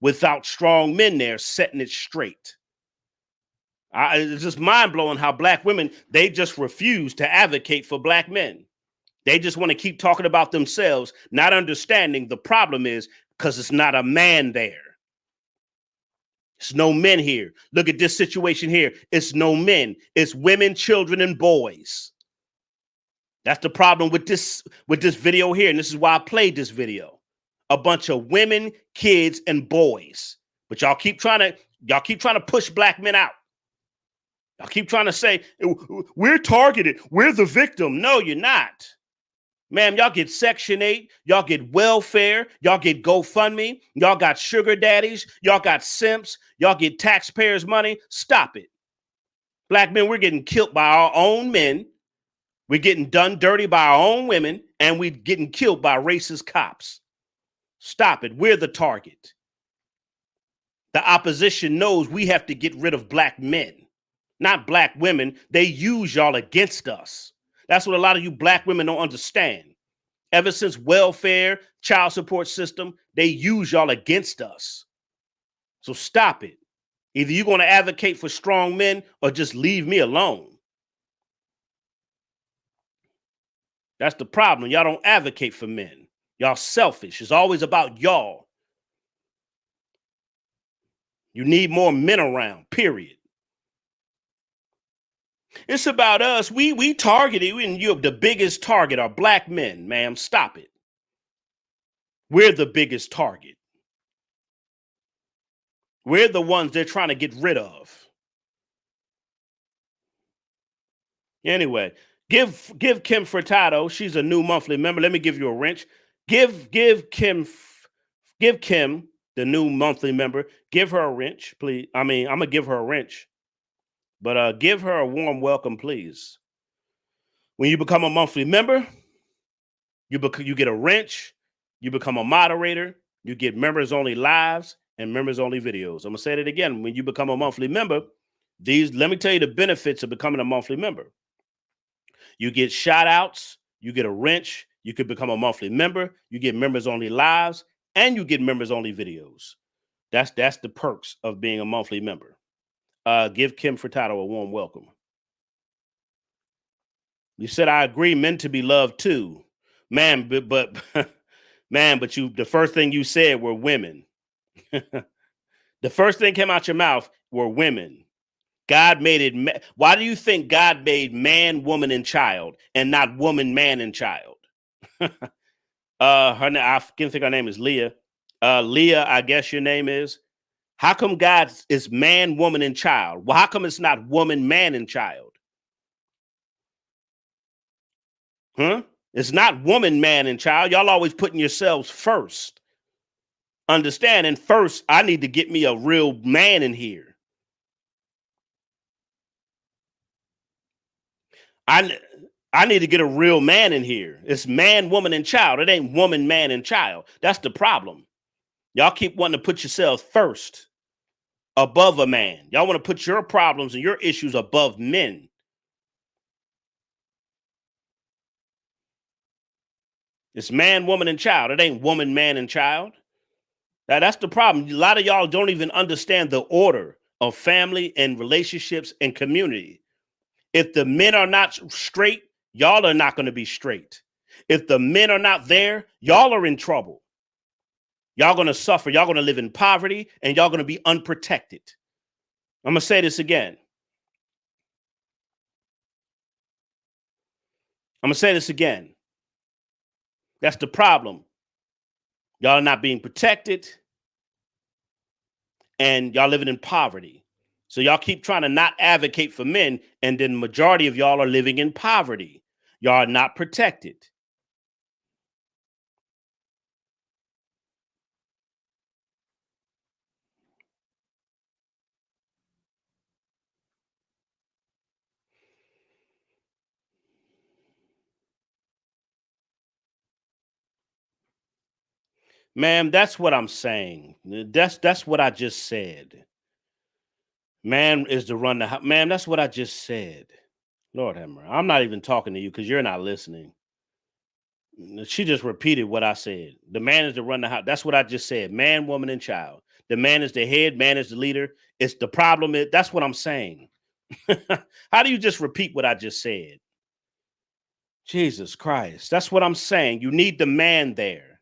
without strong men there setting it straight. It's just mind-blowing how black women, they just refuse to advocate for black men. They just want to keep talking about themselves, not understanding the problem is because it's not a man there. It's no men here. Look at this situation here. It's no men. It's women, children, and boys. That's the problem with this video here. And this is why I played this video. A bunch of women, kids, and boys. But y'all keep trying to push black men out. Y'all keep trying to say, we're targeted. We're the victim. No, you're not. Ma'am, y'all get Section 8, y'all get welfare, y'all get GoFundMe, y'all got sugar daddies, y'all got simps, y'all get taxpayers' money. Stop it. Black men, we're getting killed by our own men. We're getting done dirty by our own women, and we're getting killed by racist cops. Stop it. We're the target. The opposition knows we have to get rid of black men, not black women. They use y'all against us. That's what a lot of you black women don't understand. Ever since welfare, child support system, they use y'all against us. So stop it. Either you're going to advocate for strong men or just leave me alone. That's the problem. Y'all don't advocate for men. Y'all selfish. It's always about y'all. You need more men around, period. It's about us. We targeted, and you're the biggest target are black men, ma'am. Stop it. We're the biggest target. We're the ones they're trying to get rid of. Anyway, give Kim Furtado. She's a new monthly member. Let me give you a wrench. Give Kim, the new monthly member. Give her a wrench, please. I mean, I'm gonna give her a wrench, but give her a warm welcome, please. When you become a monthly member, you get a wrench. You become a moderator. You get members only lives and members only videos. I'm gonna say that again. When you become a monthly member, let me tell you the benefits of becoming a monthly member. You get shout outs, you get a wrench, you could become a monthly member, you get members only lives, and you get members only videos. That's the perks of being a monthly member. Give Kim Furtado a warm welcome. You said, I agree, men to be loved too. Man, but man, but the first thing you said were women. The first thing came out your mouth were women. God made it. Why do you think God made man, woman, and child, and not woman, man, and child? I can't think her name is Leah. Leah, I guess your name is. How come God is man, woman, and child? Well, how come it's not woman, man, and child? Huh? It's not woman, man, and child. Y'all always putting yourselves first. Understand? And first, I need to get me a real man in here. I need to get a real man in here. It's man, woman, and child. It ain't woman, man, and child. That's the problem. Y'all keep wanting to put yourselves first above a man. Y'all want to put your problems and your issues above men. It's man, woman, and child. It ain't woman, man, and child. That's the problem. A lot of y'all don't even understand the order of family and relationships and community. If the men are not straight, y'all are not going to be straight. If the men are not there, y'all are in trouble. Y'all going to suffer. Y'all going to live in poverty, and y'all going to be unprotected. I'm going to say this again. That's the problem. Y'all are not being protected, and y'all living in poverty. So y'all keep trying to not advocate for men, and then the majority of y'all are living in poverty. Y'all are not protected. Ma'am, that's what I'm saying. That's what I just said. Man is to run the house. Ma'am, that's what I just said. Lord have mercy. I'm not even talking to you because you're not listening. She just repeated what I said. The man is to run the house. That's what I just said. Man, woman, and child. The man is the head. Man is the leader. It's the problem. That's what I'm saying. How do you just repeat what I just said? Jesus Christ. That's what I'm saying. You need the man there.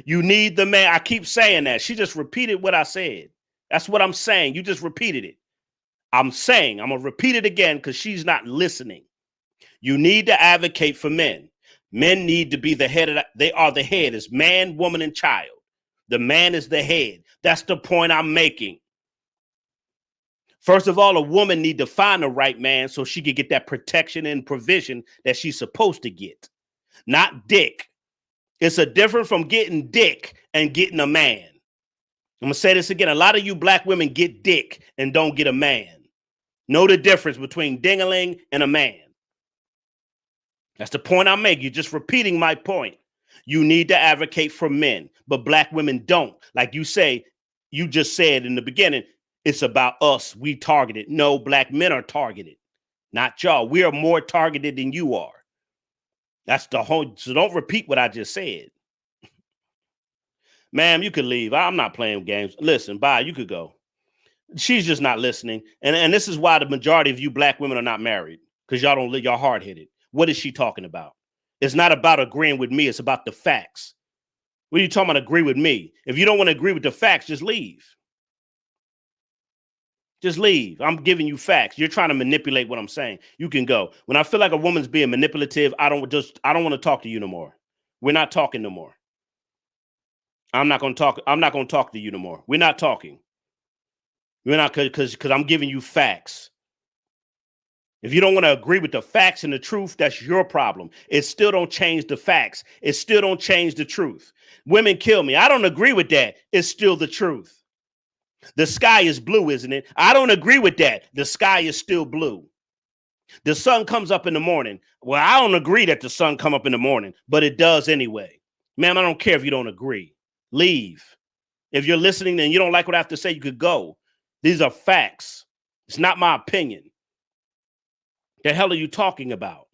You need the man. I keep saying that. She just repeated what I said. That's what I'm saying. You just repeated it. I'm saying, I'm going to repeat it again because she's not listening. You need to advocate for men. Men need to be the head. They are the head. It's man, woman, and child. The man is the head. That's the point I'm making. First of all, a woman need to find the right man so she can get that protection and provision that she's supposed to get. Not dick. It's a difference from getting dick and getting a man. I'm going to say this again. A lot of you black women get dick and don't get a man. Know the difference between ding-a-ling and a man. That's the point I'm making. You're just repeating my point. You need to advocate for men, but black women don't. Like you say, you just said in the beginning, it's about us. We targeted. No, black men are targeted. Not y'all. We are more targeted than you are. That's the whole. So don't repeat what I just said. Ma'am, you could leave. I'm not playing games. Listen, bye. You could go. She's just not listening. And this is why the majority of you black women are not married, because y'all don't live, y'all hard-headed. What is she talking about? It's not about agreeing with me. It's about the facts. What are you talking about? Agree with me. If you don't want to agree with the facts, just leave. Just leave. I'm giving you facts. You're trying to manipulate what I'm saying. You can go. When I feel like a woman's being manipulative, I don't want to talk to you no more. We're not talking no more. I'm not going to talk. I'm not going to talk to you no more. We're not talking. We're not, because I'm giving you facts. If you don't want to agree with the facts and the truth, that's your problem. It still don't change the facts. It still don't change the truth. Women kill me. I don't agree with that. It's still the truth. The sky is blue, isn't it? I don't agree with that. The sky is still blue. The sun comes up in the morning. Well, I don't agree that the sun come up in the morning, but it does anyway. Ma'am, I don't care if you don't agree. Leave. If you're listening and you don't like what I have to say, you could go. These are facts. It's not my opinion. The hell are you talking about?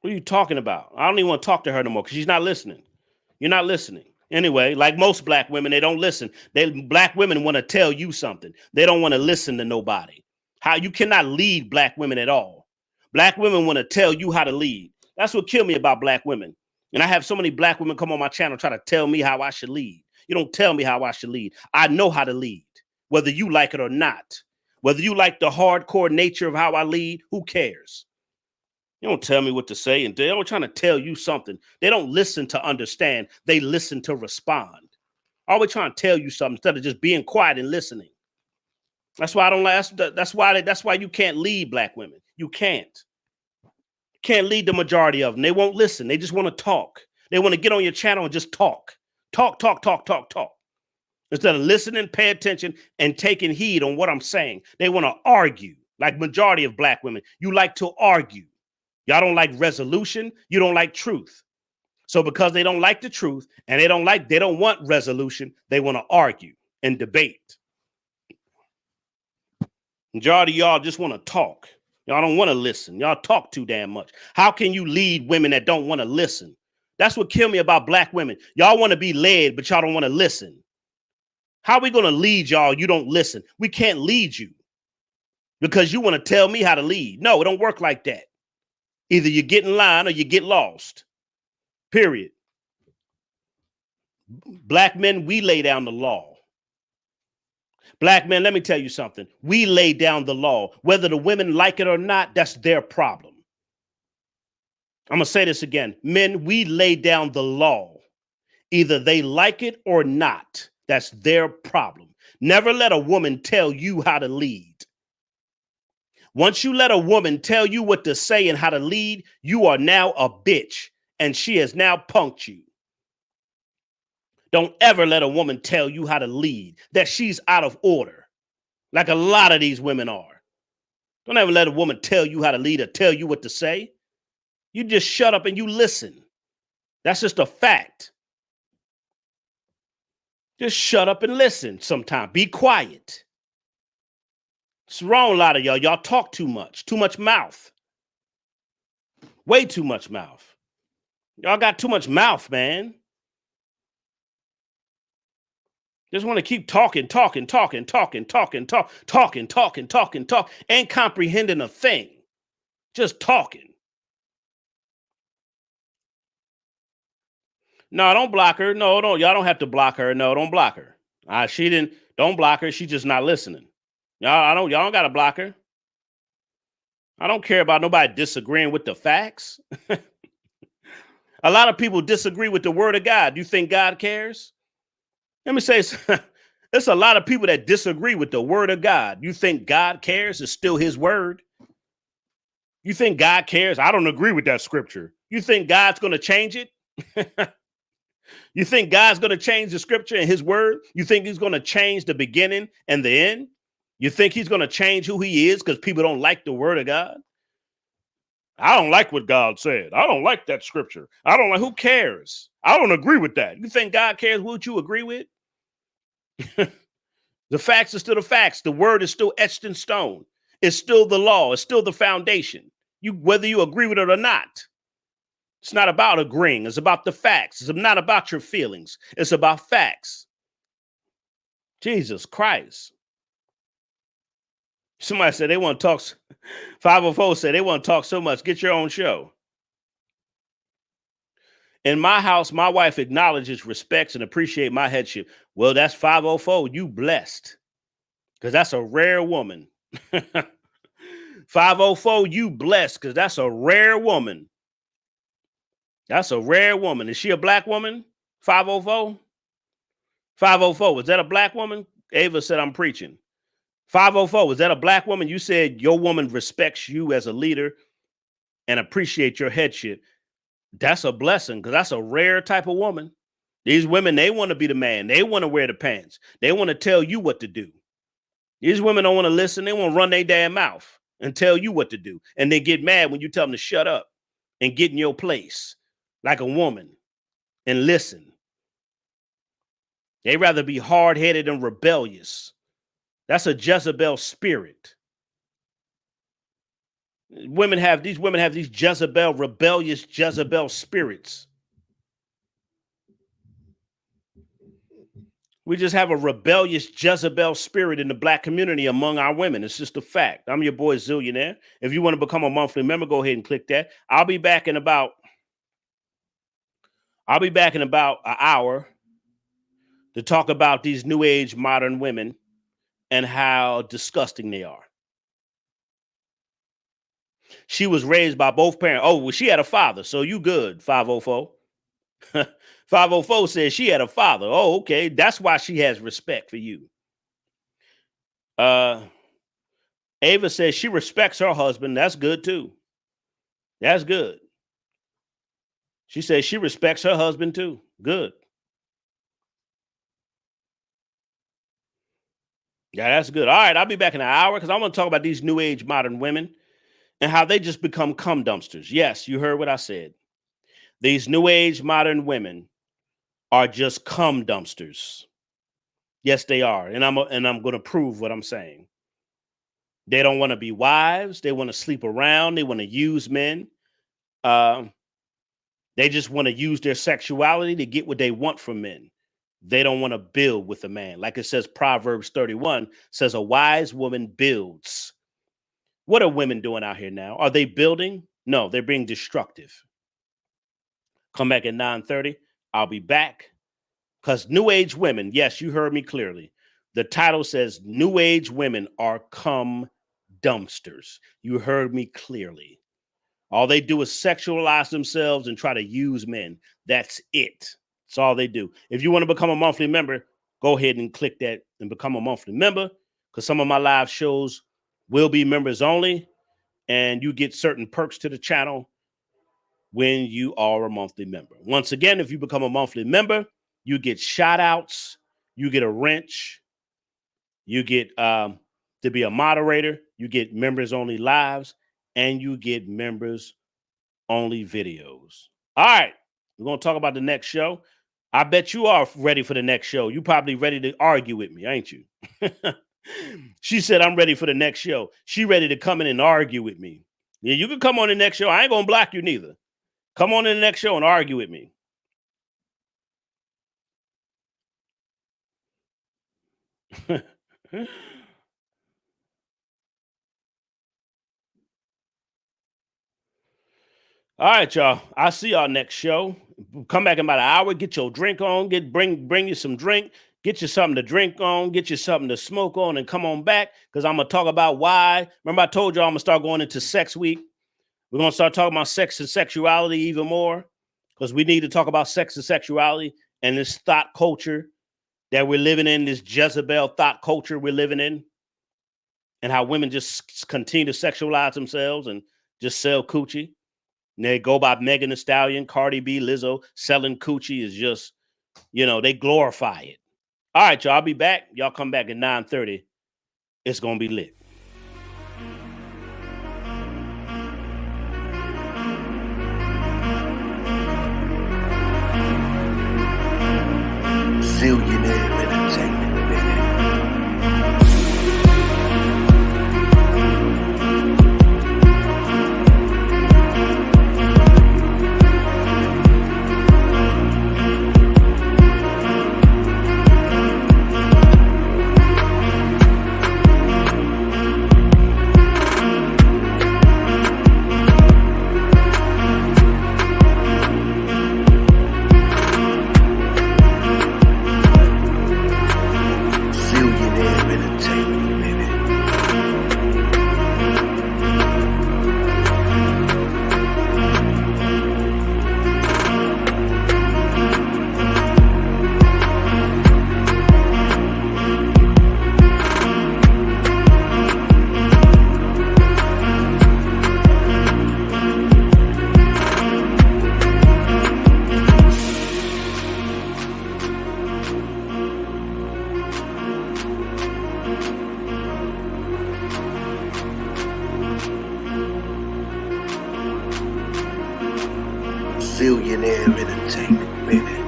What are you talking about? I don't even want to talk to her no more because she's not listening. You're not listening. Anyway, like most black women, they don't listen. Black women want to tell you something. They don't want to listen to nobody. How you cannot lead black women at all. Black women want to tell you how to lead. That's what killed me about black women. And I have so many black women come on my channel try to tell me how I should lead. You don't tell me how I should lead. I know how to lead, whether you like it or not. Whether you like the hardcore nature of how I lead, who cares? You don't tell me what to say, and they're trying to tell you something. They don't listen to understand. They listen to respond. Always trying to tell you something instead of just being quiet and listening. That's why I don't like. That's why you can't lead black women. You can't. Can't lead the majority of them. They won't listen. They just want to talk. They want to get on your channel and just talk. Talk. Instead of listening, pay attention, and taking heed on what I'm saying. They want to argue, like majority of black women. You like to argue. Y'all don't like resolution. You don't like truth. So because they don't like the truth and they don't want resolution, they want to argue and debate. Majority of y'all just want to talk. Y'all don't want to listen. Y'all talk too damn much. How can you lead women that don't want to listen? That's what killed me about black women. Y'all want to be led, but y'all don't want to listen. How are we going to lead y'all? You don't listen. We can't lead you because you want to tell me how to lead. No, it don't work like that. Either you get in line or you get lost. Period. Black men, we lay down the law. Black men, let me tell you something. We lay down the law. Whether the women like it or not, that's their problem. I'm going to say this again. Men, we lay down the law. Either they like it or not. That's their problem. Never let a woman tell you how to lead. Once you let a woman tell you what to say and how to lead, you are now a bitch, and she has now punked you. Don't ever let a woman tell you how to lead, that she's out of order, like a lot of these women are. Don't ever let a woman tell you how to lead or tell you what to say. You just shut up and you listen. That's just a fact. Just shut up and listen sometime. Be quiet. It's wrong, a lot of y'all. Y'all talk too much mouth. Way too much mouth. Y'all got too much mouth, man. Just want to keep talking, ain't comprehending a thing. Just talking. No, don't block her. No, y'all don't have to block her. No, don't block her. Don't block her. She's just not listening. Y'all don't got to block her. I don't care about nobody disagreeing with the facts. A lot of people disagree with the word of God. You think God cares? Let me say, there's a lot of people that disagree with the word of God. You think God cares? It's still his word. You think God cares? I don't agree with that scripture. You think God's going to change it? You think God's going to change the scripture and his word? You think he's going to change the beginning and the end? You think he's going to change who he is because people don't like the word of God? I don't like what God said. I don't like that scripture. I don't like, who cares? I don't agree with that. You think God cares what you agree with? The facts are still the facts. The word is still etched in stone. It's still the law. It's still the foundation. whether you agree with it or not. It's not about agreeing. It's about the facts. It's not about your feelings. It's about facts. Jesus Christ. Somebody said they want to talk. 504 said they want to talk so much. Get your own show. In my house, my wife acknowledges, respects, and appreciates my headship. Well, that's 504. You blessed. Because that's a rare woman. 504, you blessed, because that's a rare woman. That's a rare woman. Is she a black woman? 504? 504, was that a black woman? Ava said, I'm preaching. 504, was that a black woman? You said your woman respects you as a leader and appreciate your headship. That's a blessing, because that's a rare type of woman. These women, they want to be the man. They want to wear the pants. They want to tell you what to do. These women don't want to listen. They want to run their damn mouth and tell you what to do. And they get mad when you tell them to shut up and get in your place like a woman and listen. They rather be hard-headed and rebellious. That's a Jezebel spirit. These women have these Jezebel, rebellious Jezebel spirits. We just have a rebellious Jezebel spirit in the black community among our women. It's just a fact. I'm your boy Zillionaire. If you want to become a monthly member, go ahead and click that. I'll be back in about an hour to talk about these new age modern women and how disgusting they are. She was raised by both parents. Oh, well, she had a father, so you good, 504. 504 says she had a father. Oh, okay. That's why she has respect for you. Ava says she respects her husband. That's good too. That's good. She says she respects her husband too. Good. Yeah, that's good. All right, I'll be back in an hour because I want to talk about these new age modern women and how they just become cum dumpsters. Yes, you heard what I said. These new age modern women are just cum dumpsters. Yes, they are. And I'm going to prove what I'm saying. They don't want to be wives. They want to sleep around. They want to use men. They just want to use their sexuality to get what they want from men. They don't want to build with a man. Like it says, Proverbs 31 says a wise woman builds. What are women doing out here now? Are they building? No, they're being destructive. Come back at 9:30. I'll be back. Because new age women, yes, you heard me clearly. The title says new age women are cum dumpsters. You heard me clearly. All they do is sexualize themselves and try to use men. That's it. That's all they do. If you want to become a monthly member, go ahead and click that and become a monthly member, because some of my live shows will be members only, and you get certain perks to the channel when you are a monthly member. Once again, if you become a monthly member, you get shout outs, you get a wrench, you get to be a moderator, you get members only lives, and you get members only videos. All right, we're going to talk about the next show. I bet you are ready for the next show. You probably ready to argue with me, ain't you? She said, I'm ready for the next show. She ready to come in and argue with me. Yeah, you can come on the next show. I ain't going to block you neither. Come on in the next show and argue with me. All right, y'all. I'll see y'all next show. Come back in about an hour. Get your drink on. Bring you some drink. Get you something to drink on. Get you something to smoke on, and come on back, because I'm gonna talk about why. Remember, I told y'all I'm gonna start going into Sex Week. We're gonna start talking about sex and sexuality even more, because we need to talk about sex and sexuality and this thought culture that we're living in. This Jezebel thought culture we're living in, and how women just continue to sexualize themselves and just sell coochie. And they go by Megan Thee Stallion, Cardi B, Lizzo. Selling coochie is just, they glorify it. All right, y'all. I'll be back. Y'all come back at 9:30. It's going to be lit. Zillionaire Entertainment, baby. Zillionaire Entertainment, baby.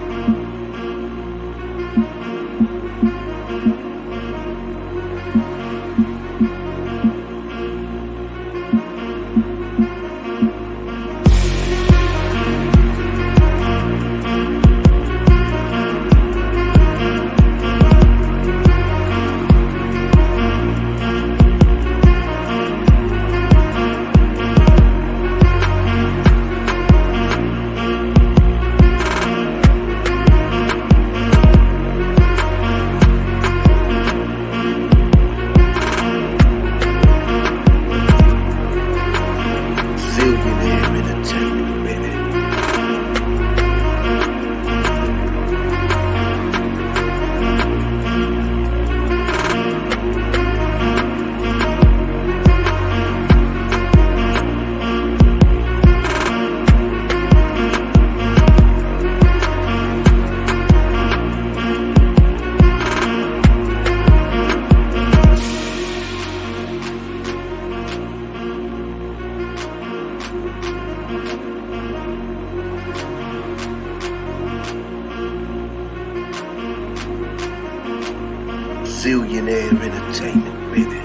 Zillionaire Entertainment, baby. Zillionaire Entertainment, baby.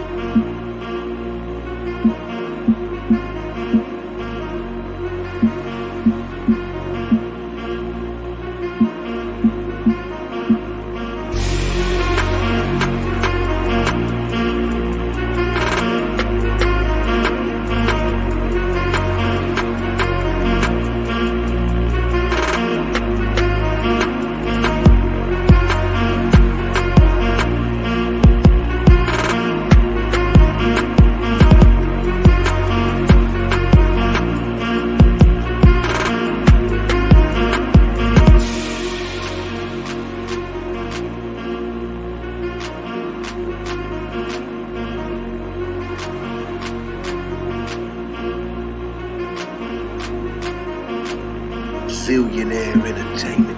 Zillionaire Entertainment.